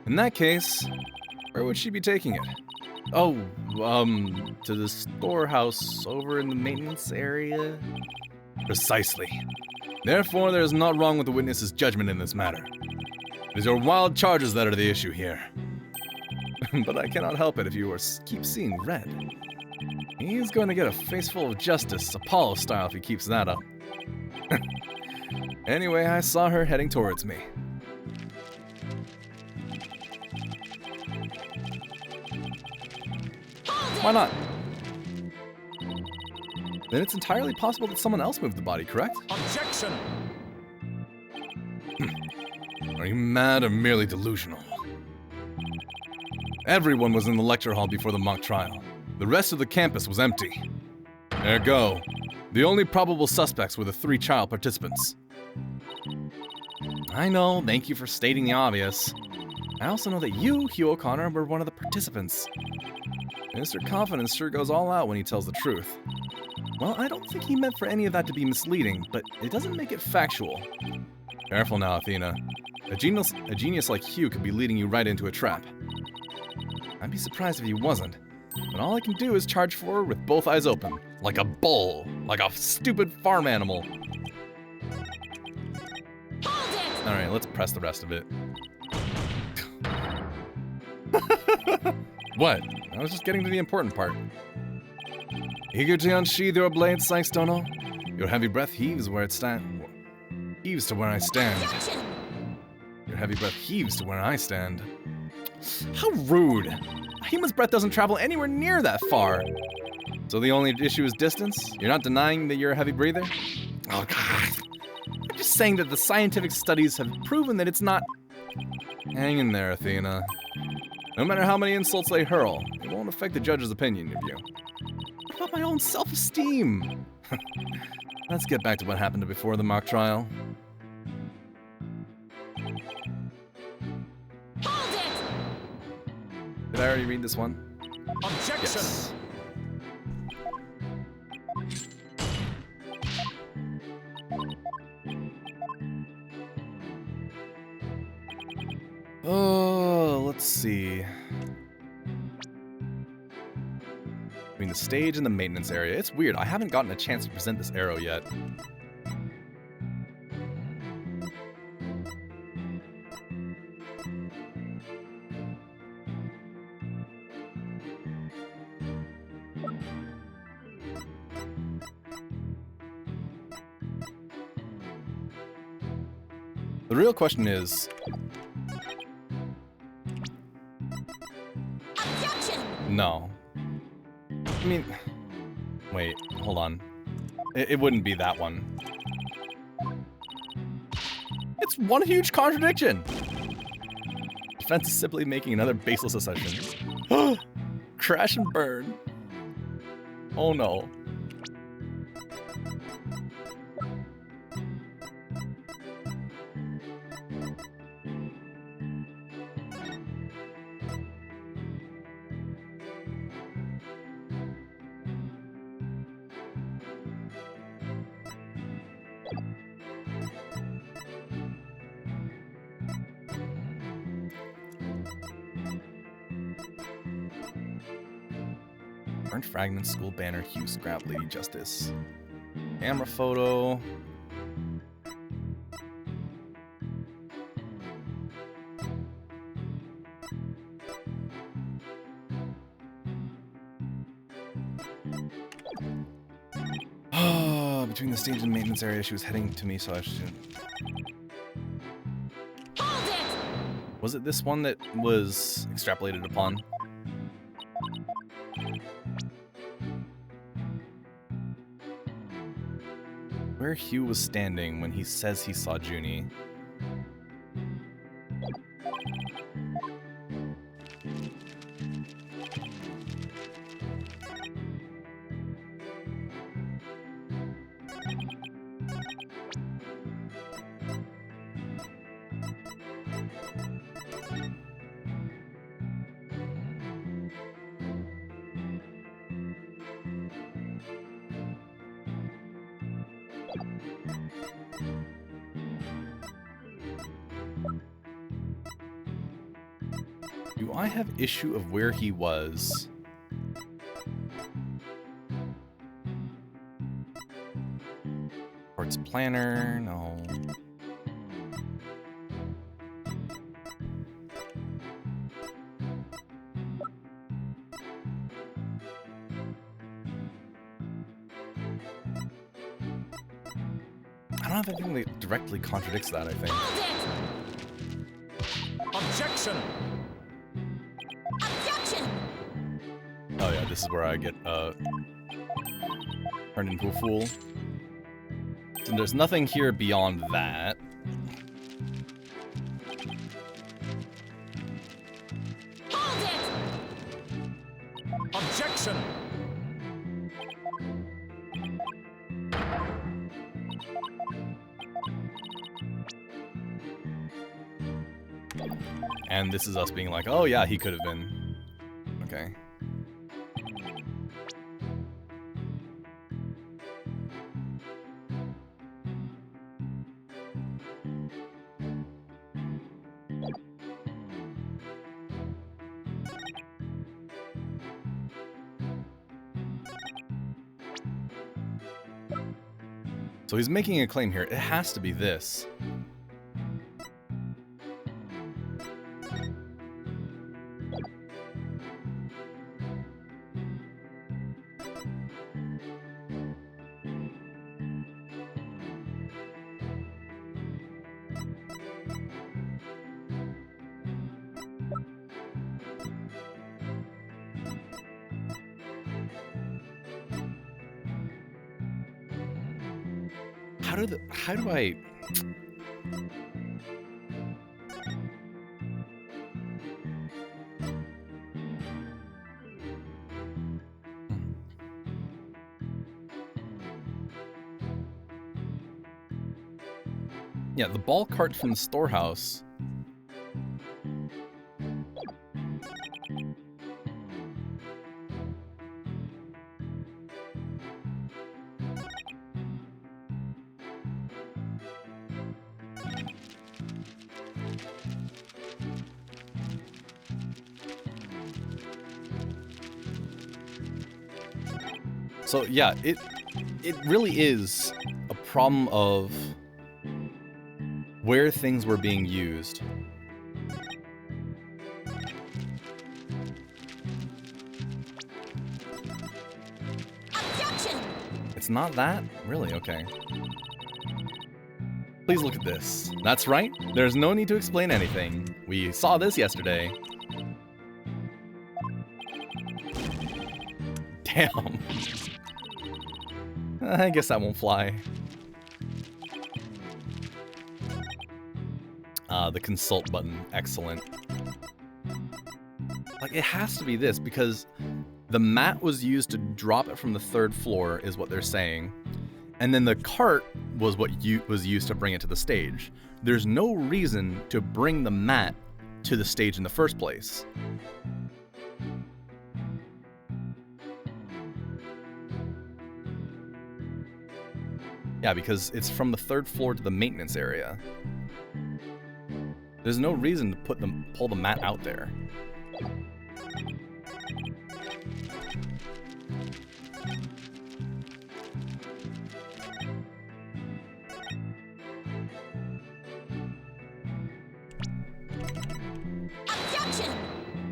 In that case, where would she be taking it? Oh, to the storehouse over in the maintenance area? Precisely. Therefore, there is naught wrong with the witness's judgment in this matter. It is your wild charges that are the issue here. But I cannot help it if you keep seeing red. He's going to get a face full of justice, Apollo style, if he keeps that up. Anyway, I saw her heading towards me. Why not? Then it's entirely possible that someone else moved the body, correct? Objection! Are you mad or merely delusional? Everyone was in the lecture hall before the mock trial. The rest of the campus was empty. Ergo, the only probable suspects were the 3 child participants. I know, thank you for stating the obvious. I also know that you, Hugh O'Connor, were one of the participants. Mr. Confidence sure goes all out when he tells the truth. Well, I don't think he meant for any of that to be misleading, but it doesn't make it factual. Careful now, Athena. A genius like Hugh could be leading you right into a trap. I'd be surprised if he wasn't, but all I can do is charge forward with both eyes open, like a bull, like a stupid farm animal. Alright, let's press the rest of it. What? I was just getting to the important part. Eager to unsheathe your blade, Sykes Dono? Your heavy breath heaves where it heaves to where I stand. Your heavy breath heaves to where I stand. How rude! A human's breath doesn't travel anywhere near that far. So the only issue is distance? You're not denying that you're a heavy breather? Oh god. I'm just saying that the scientific studies have proven that it's not... Hang in there, Athena. No matter how many insults they hurl, it won't affect the judge's opinion of you. What about my own self-esteem? Let's get back to what happened before the mock trial. Did I already read this one? Objection! Yes. Oh, let's see. Between the stage and the maintenance area. It's weird. I haven't gotten a chance to present this arrow yet. The real question is... Objection! No. I mean... Wait, hold on. It wouldn't be that one. It's one huge contradiction! Defense is simply making another baseless assertion. Crash and burn. Oh no. Burnt fragments, school banner, Hugh, scrap, Lady Justice. Camera photo. Between the stage and maintenance area, she was heading to me, so I should... Hold it! Was it this one that was extrapolated upon? Where Hugh was standing when he says he saw Junie. Do I have issue of where he was? Sports planner, no. I don't have anything that directly contradicts that, I think. Objection! Objection! Oh yeah, this is where I get turned into a fool. And there's nothing here beyond that. Hold it! Objection! And this is us being like, oh yeah, he could have been. Okay. So he's making a claim here. It has to be this. How do I... Yeah, the ball cart from the storehouse. So yeah, it really is a problem of where things were being used. Objection! It's not that? Really? Okay. Please look at this. That's right. There's no need to explain anything. We saw this yesterday. Damn. I guess that won't fly. The consult button. Excellent. Like, it has to be this, because the mat was used to drop it from the 3rd floor, is what they're saying. And then the cart was what was used to bring it to the stage. There's no reason to bring the mat to the stage in the first place. Yeah, because it's from the 3rd floor to the maintenance area. There's no reason to pull the mat out there.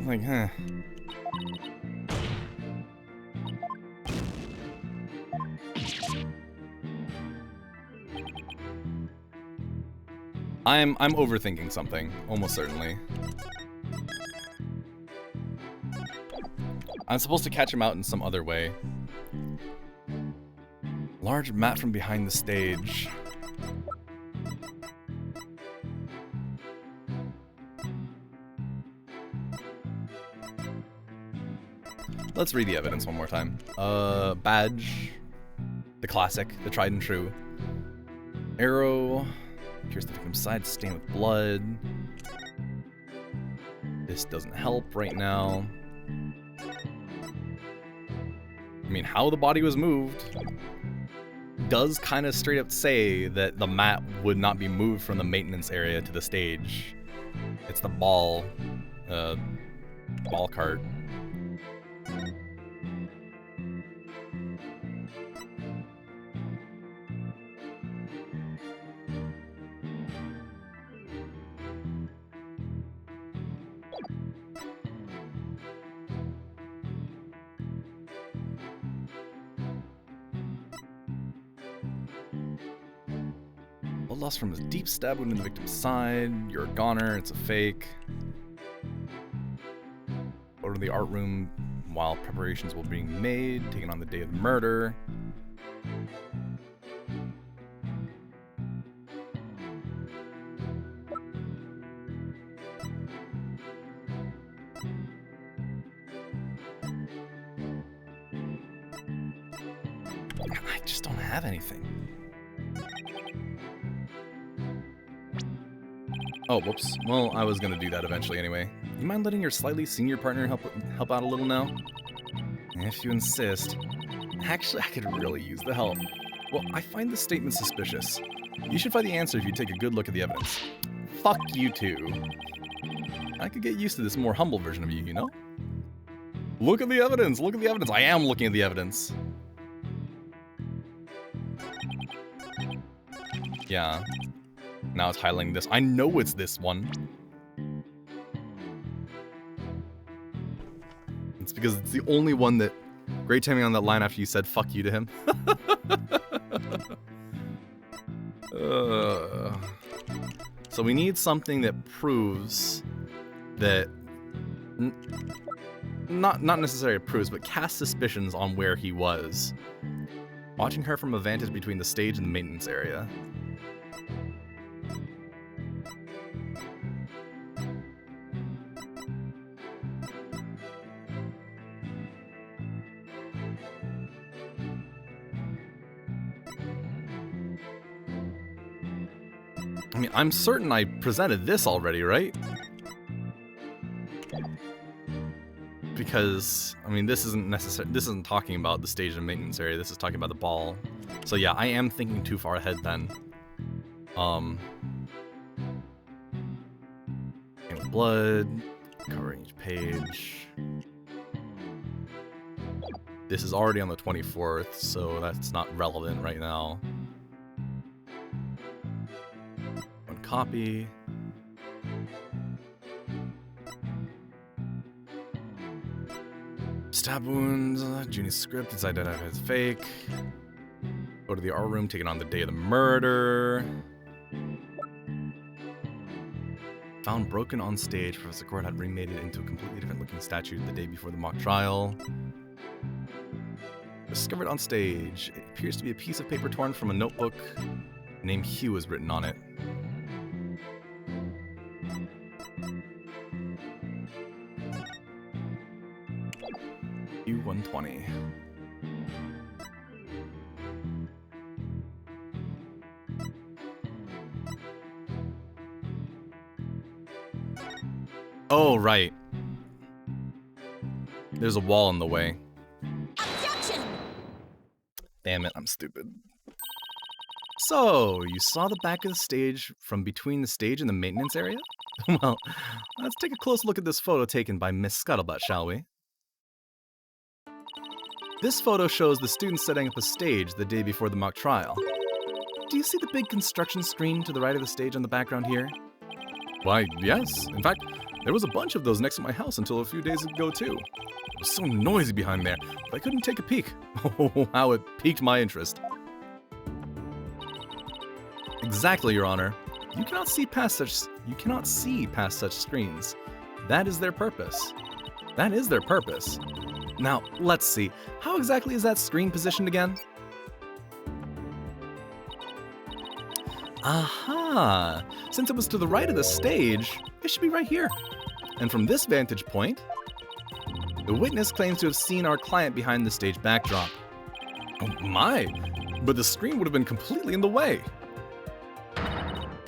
Like, huh. I'm overthinking something, almost certainly. I'm supposed to catch him out in some other way. Large mat from behind the stage. Let's read the evidence one more time. Badge. The classic, the tried and true. Arrow. Pierce the victim's side, stained with blood. This doesn't help right now. I mean, how the body was moved does kind of straight up say that the mat would not be moved from the maintenance area to the stage. It's the ball cart. Blood loss from a deep stab wound in the victim's side. You're a goner, it's a fake. Go to the art room while preparations were being made, taken on the day of the murder. I just don't have anything. Oh, whoops. Well, I was gonna do that eventually anyway. You mind letting your slightly senior partner help out a little now? If you insist. Actually, I could really use the help. Well, I find this statement suspicious. You should find the answer if you take a good look at the evidence. Fuck you too. I could get used to this more humble version of you, you know? Look at the evidence! Look at the evidence! I am looking at the evidence! Yeah. Now it's highlighting this. I know it's this one. It's because it's the only one that... Great timing on that line after you said fuck you to him. So we need something that proves that... Not necessarily proves, but casts suspicions on where he was. Watching her from a vantage between the stage and the maintenance area. I mean, I'm certain I presented this already, right? Because, I mean, this isn't talking about the stage and maintenance area, this is talking about the ball. So yeah, I am thinking too far ahead then. And blood, covering each page. This is already on the 24th, so that's not relevant right now. One copy. Stab wounds, Junie's script is identified as fake. Go to the art room, take it on the day of the murder. Found broken on stage. Professor Court had remade it into a completely different looking statue the day before the mock trial. Discovered on stage. It appears to be a piece of paper torn from a notebook. The name Hugh is written on it. Hugh 120. Oh, right. There's a wall in the way. Objection! Damn it, I'm stupid. So, you saw the back of the stage from between the stage and the maintenance area? Well, let's take a close look at this photo taken by Miss Scuttlebutt, shall we? This photo shows the students setting up a stage the day before the mock trial. Do you see the big construction screen to the right of the stage on the background here? Why, yes. In fact, there was a bunch of those next to my house until a few days ago, too. It was so noisy behind there, but I couldn't take a peek. Oh, how it piqued my interest. Exactly, Your Honor. You cannot see past such screens. That is their purpose. That is their purpose. Now, let's see. How exactly is that screen positioned again? Aha! Since it was to the right of the stage, it should be right here. And from this vantage point, the witness claims to have seen our client behind the stage backdrop. Oh my! But the screen would have been completely in the way.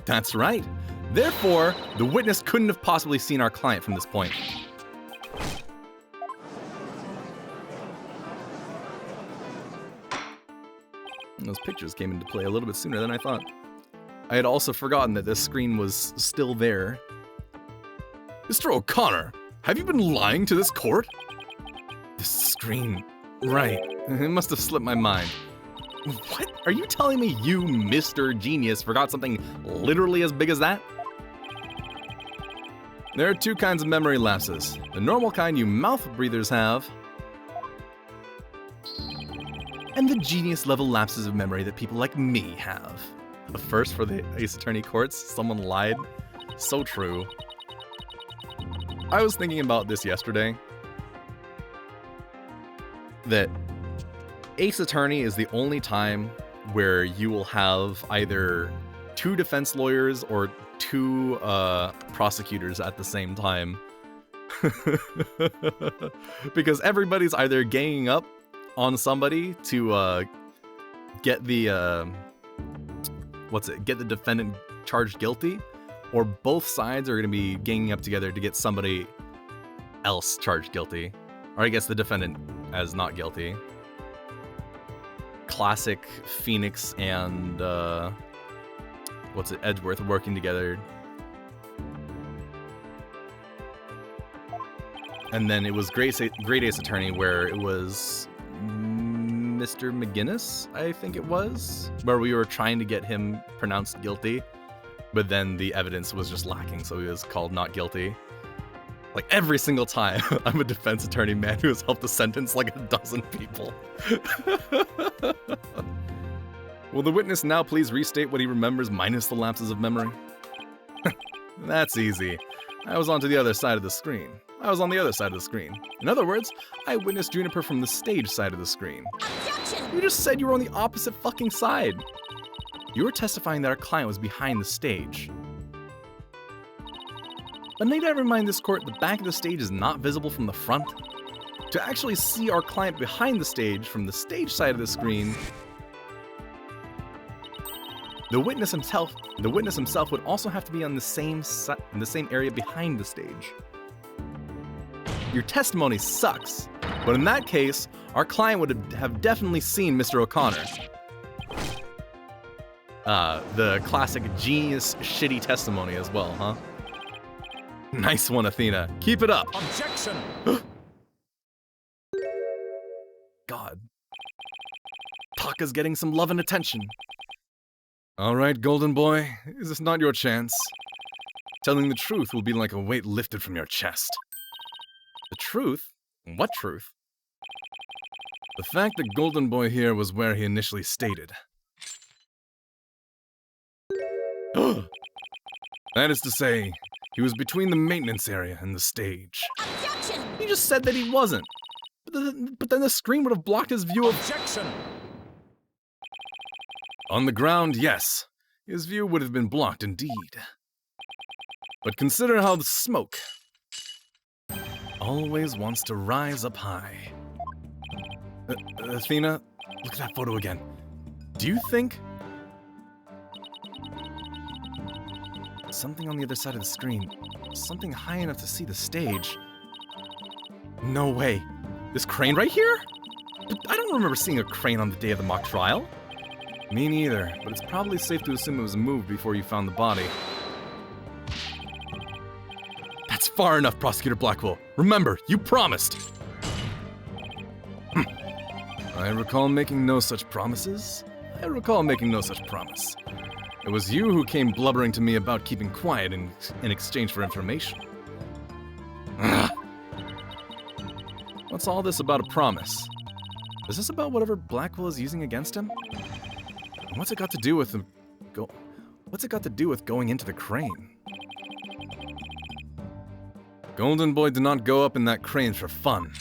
That's right. Therefore, the witness couldn't have possibly seen our client from this point. And those pictures came into play a little bit sooner than I thought. I had also forgotten that this screen was still there. Mr. O'Connor, have you been lying to this court? This screen. Right. It must have slipped my mind. What? Are you telling me you, Mr. Genius, forgot something literally as big as that? There are two kinds of memory lapses. The normal kind you mouth breathers have, and the genius level lapses of memory that people like me have. The first for the Ace Attorney courts, someone lied. So true. I was thinking about this yesterday. That Ace Attorney is the only time where you will have either two defense lawyers or two prosecutors at the same time. Because everybody's either ganging up on somebody to get the get the defendant charged guilty, or both sides are going to be ganging up together to get somebody else charged guilty, or I guess the defendant as not guilty. Classic Phoenix and Edgeworth working together. And then it was Great Ace Attorney where it was Mr. McGinnis, I think it was, where we were trying to get him pronounced guilty, but then the evidence was just lacking, so he was called not guilty. Like every single time, I'm a defense attorney, man, who has helped to sentence like a dozen people. Will the witness now please restate what he remembers minus the lapses of memory? That's easy. I was on the other side of the screen. In other words, I witnessed Juniper from the stage side of the screen. Objection! You just said you were on the opposite fucking side. You were testifying that our client was behind the stage. But need I remind this court, the back of the stage is not visible from the front? To actually see our client behind the stage from the stage side of the screen, the witness himself would also have to be on the same in the same area behind the stage. Your testimony sucks, but in that case, our client would have definitely seen Mr. O'Connor. The classic genius shitty testimony as well, huh? Nice one, Athena. Keep it up. Objection! God. Taka's getting some love and attention. All right, golden boy, is this not your chance? Telling the truth will be like a weight lifted from your chest. The truth? What truth? The fact that golden boy here was where he initially stated. That is to say, He was between the maintenance area and the stage. Objection! You just said that he wasn't. But then the screen would have blocked his view of... Objection! On the ground, yes. His view would have been blocked indeed. But consider how the smoke always wants to rise up high. Athena, look at that photo again. Do you think something on the other side of the screen, something high enough to see the stage? No way. This crane right here? But I don't remember seeing a crane on the day of the mock trial. Me neither, but it's probably safe to assume it was moved before you found the body. That's far enough, Prosecutor Blackwell. Remember, you promised. I recall making no such promises. I recall making no such promise. It was you who came blubbering to me about keeping quiet in exchange for information. Ugh. What's all this about a promise? Is this about whatever Blackwell is using against him? And what's it got to do with going into the crane? Golden Boy did not go up in that crane for fun.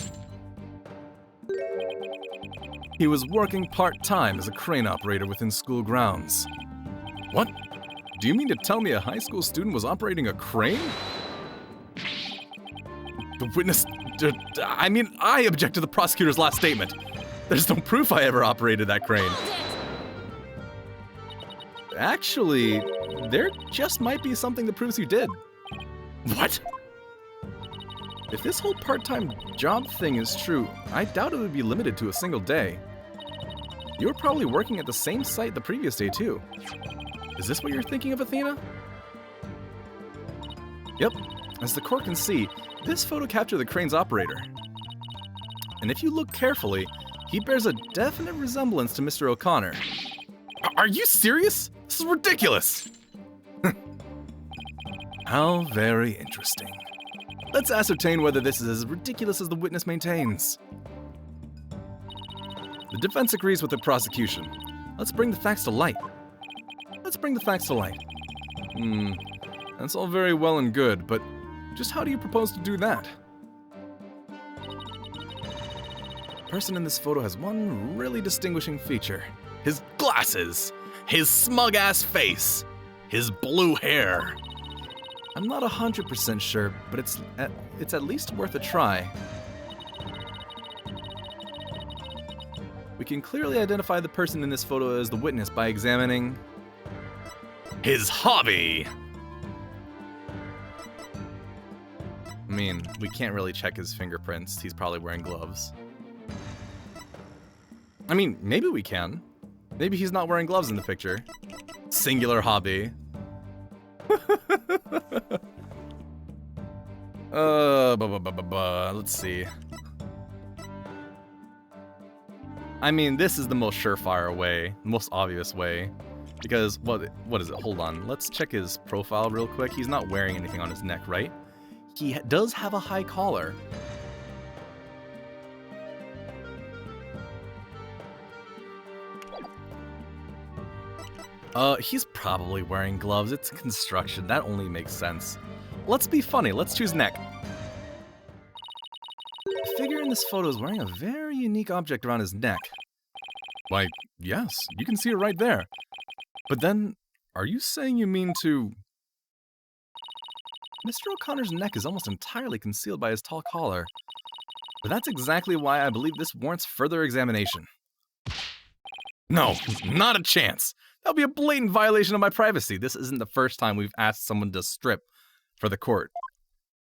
He was working part-time as a crane operator within school grounds. What? Do you mean to tell me a high school student was operating a crane? The witness... I object to the prosecutor's last statement. There's no proof I ever operated that crane. Actually, there just might be something that proves you did. What? If this whole part-time job thing is true, I doubt it would be limited to a single day. You were probably working at the same site the previous day, too. Is this what you're thinking of, Athena? Yep. As the court can see, this photo captured the crane's operator. And if you look carefully, he bears a definite resemblance to Mr. O'Connor. Are you serious? This is ridiculous! How very interesting. Let's ascertain whether this is as ridiculous as the witness maintains. The defense agrees with the prosecution. Let's bring the facts to light. That's all very well and good, but just how do you propose to do that? The person in this photo has one really distinguishing feature. His glasses! His smug-ass face! His blue hair! I'm not 100% sure, but it's at least worth a try. We can clearly identify the person in this photo as the witness by examining his hobby! I mean, we can't really check his fingerprints. He's probably wearing gloves. I mean, maybe we can. Maybe he's not wearing gloves in the picture. Singular hobby. Let's see. I mean, this is the most surefire way, most obvious way. Because, what is it? Hold on. Let's check his profile real quick. He's not wearing anything on his neck, right? He does have a high collar. He's probably wearing gloves. It's construction. That only makes sense. Let's be funny. Let's choose neck. The figure in this photo is wearing a very unique object around his neck. Why, yes, you can see it right there. But then, are you saying you mean to... Mr. O'Connor's neck is almost entirely concealed by his tall collar. But that's exactly why I believe this warrants further examination. No, not a chance. That would be a blatant violation of my privacy. This isn't the first time we've asked someone to strip for the court.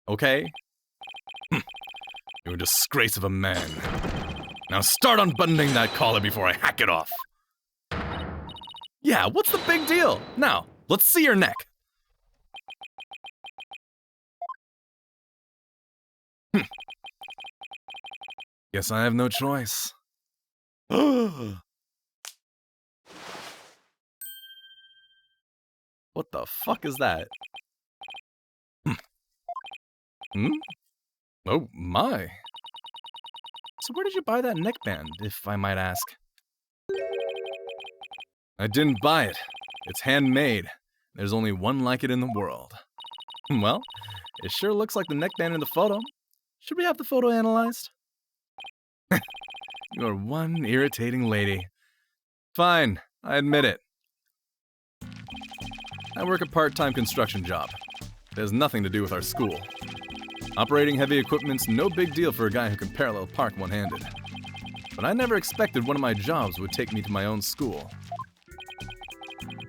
Okay? You're a disgrace of a man. Now start unbuttoning that collar before I hack it off. Yeah, what's the big deal? Now, let's see your neck. Guess I have no choice. What the fuck is that? Oh my. So where did you buy that neckband, if I might ask? I didn't buy it. It's handmade. There's only one like it in the world. Well, it sure looks like the neckband in the photo. Should we have the photo analyzed? You're one irritating lady. Fine, I admit it. I work a part-time construction job. It has nothing to do with our school. Operating heavy equipment's no big deal for a guy who can parallel park one-handed. But I never expected one of my jobs would take me to my own school.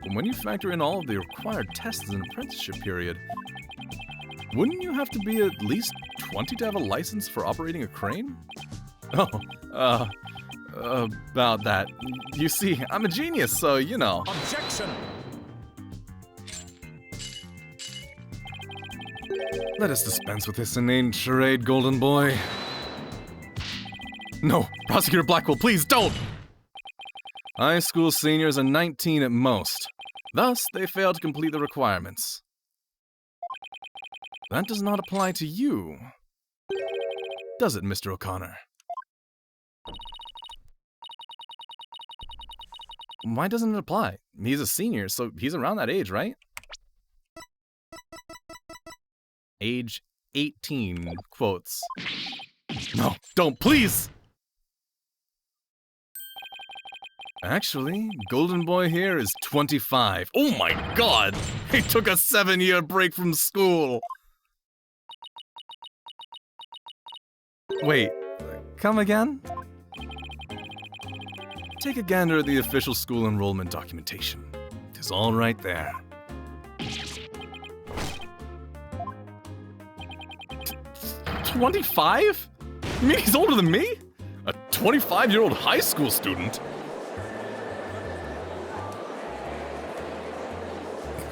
But when you factor in all of the required tests in an apprenticeship period, wouldn't you have to be at least 20 to have a license for operating a crane? Oh, about that. You see, I'm a genius, so you know. Objection! Let us dispense with this inane charade, Golden Boy. No, Prosecutor Blackwell, please don't! High school seniors are 19 at most. Thus, they fail to complete the requirements. That does not apply to you. Does it, Mr. O'Connor? Why doesn't it apply? He's a senior, so he's around that age, right? Age 18, quotes. No, don't, please! Actually, Golden Boy here is 25. Oh my god! He took a 7-year break from school! Wait, come again? Take a gander at the official school enrollment documentation. It is all right there. 25? You mean he's older than me? A 25-year-old high school student?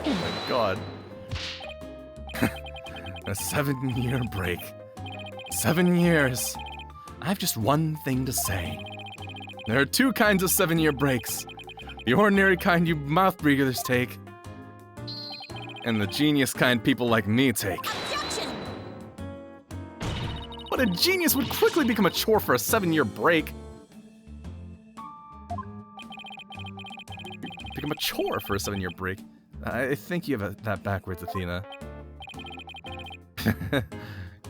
Oh my god. A 7-year break. 7 years. I have just one thing to say. There are 2 kinds of 7-year breaks. The ordinary kind you mouth breathers take, and the genius kind people like me take. Objection! But a genius would quickly become a chore for a 7-year break. Become a chore for a 7-year break? I think you have that backwards, Athena.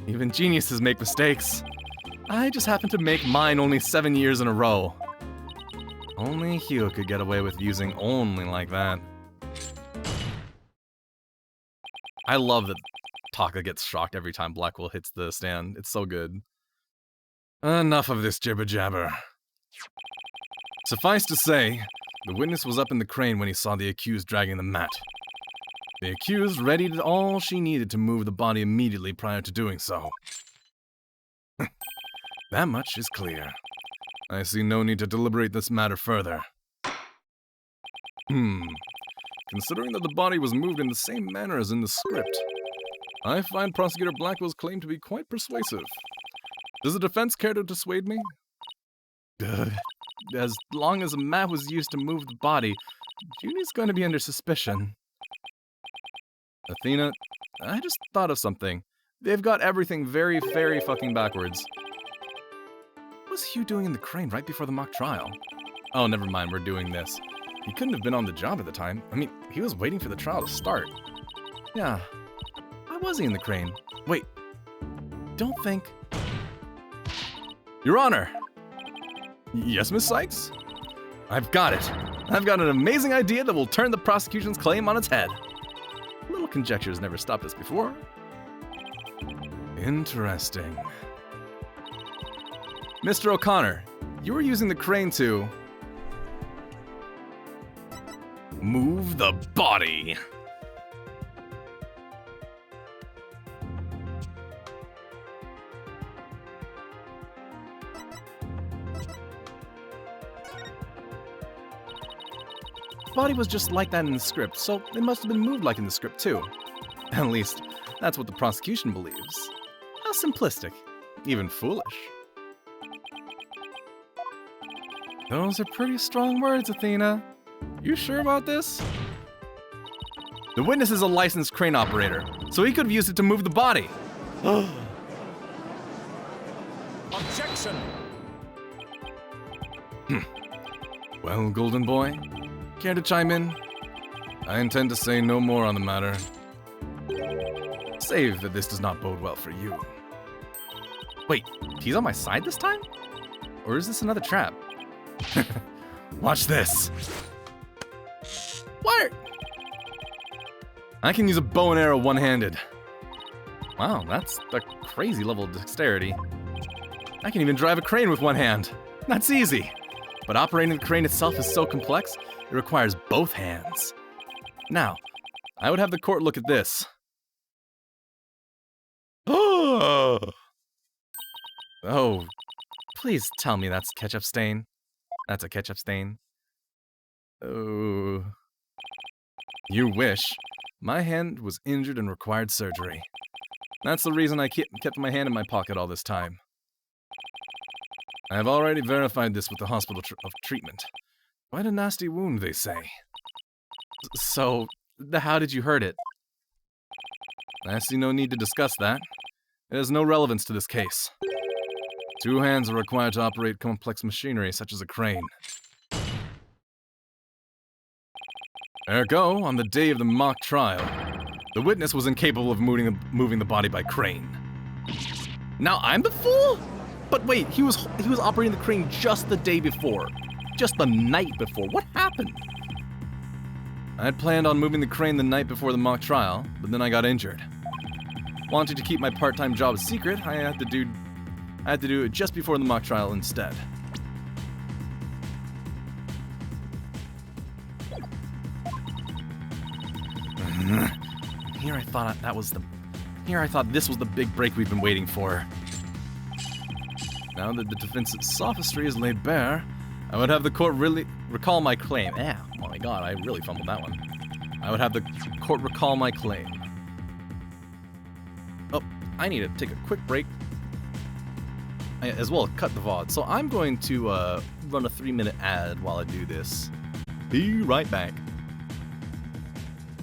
Even geniuses make mistakes. I just happen to make mine only 7 years in a row. Only Hugh could get away with using only like that. I love that Taka gets shocked every time Blackwell hits the stand. It's so good. Enough of this jibber-jabber. Suffice to say, the witness was up in the crane when he saw the accused dragging the mat. The accused readied all she needed to move the body immediately prior to doing so. That much is clear. I see no need to deliberate this matter further. Considering that the body was moved in the same manner as in the script, I find Prosecutor Blackwell's claim to be quite persuasive. Does the defense care to dissuade me? As long as a mat was used to move the body, Junie's going to be under suspicion. Athena, I just thought of something. They've got everything very, very fucking backwards. What was Hugh doing in the crane right before the mock trial? Oh, never mind, we're doing this. He couldn't have been on the job at the time. I mean, he was waiting for the trial to start. Yeah. Why was he in the crane? Wait. Don't think... Your Honor! Yes, Miss Sykes? I've got it. I've got an amazing idea that will turn the prosecution's claim on its head. Little conjectures never stopped us before. Interesting. Mr. O'Connor, you were using the crane to... move the body. The body was just like that in the script, so it must have been moved like in the script too. At least, that's what the prosecution believes. How simplistic. Even foolish. Those are pretty strong words, Athena. You sure about this? The witness is a licensed crane operator, so he could have used it to move the body. Objection! Well, Golden Boy, care to chime in? I intend to say no more on the matter. save that this does not bode well for you. Wait, he's on my side this time? Or is this another trap? Watch this. What? I can use a bow and arrow one-handed. Wow, that's a crazy level of dexterity. I can even drive a crane with one hand. That's easy. But operating the crane itself is so complex, it requires both hands. Now, I would have the court look at this. Oh, please tell me that's ketchup stain. That's a ketchup stain. Oh. You wish. My hand was injured and required surgery. That's the reason I kept my hand in my pocket all this time. I have already verified this with the hospital of treatment. Quite a nasty wound, they say. So, how did you hurt it? I see no need to discuss that. It has no relevance to this case. 2 hands are required to operate complex machinery such as a crane. Ergo, on the day of the mock trial, the witness was incapable of moving the body by crane. Now I'm the fool? But wait, he was operating the crane just the day before. Just the night before. What happened? I had planned on moving the crane the night before the mock trial, but then I got injured. Wanting to keep my part-time job a secret, I had to do it just before the mock trial instead. Here I thought this was the big break we've been waiting for. Now that the defense's sophistry is laid bare, I would have the court really recall my claim. Oh my god, I really fumbled that one. I would have the court recall my claim. Oh, I need to take a quick break. As well as cut the VOD. So I'm going to run a 3-minute ad while I do this. Be right back.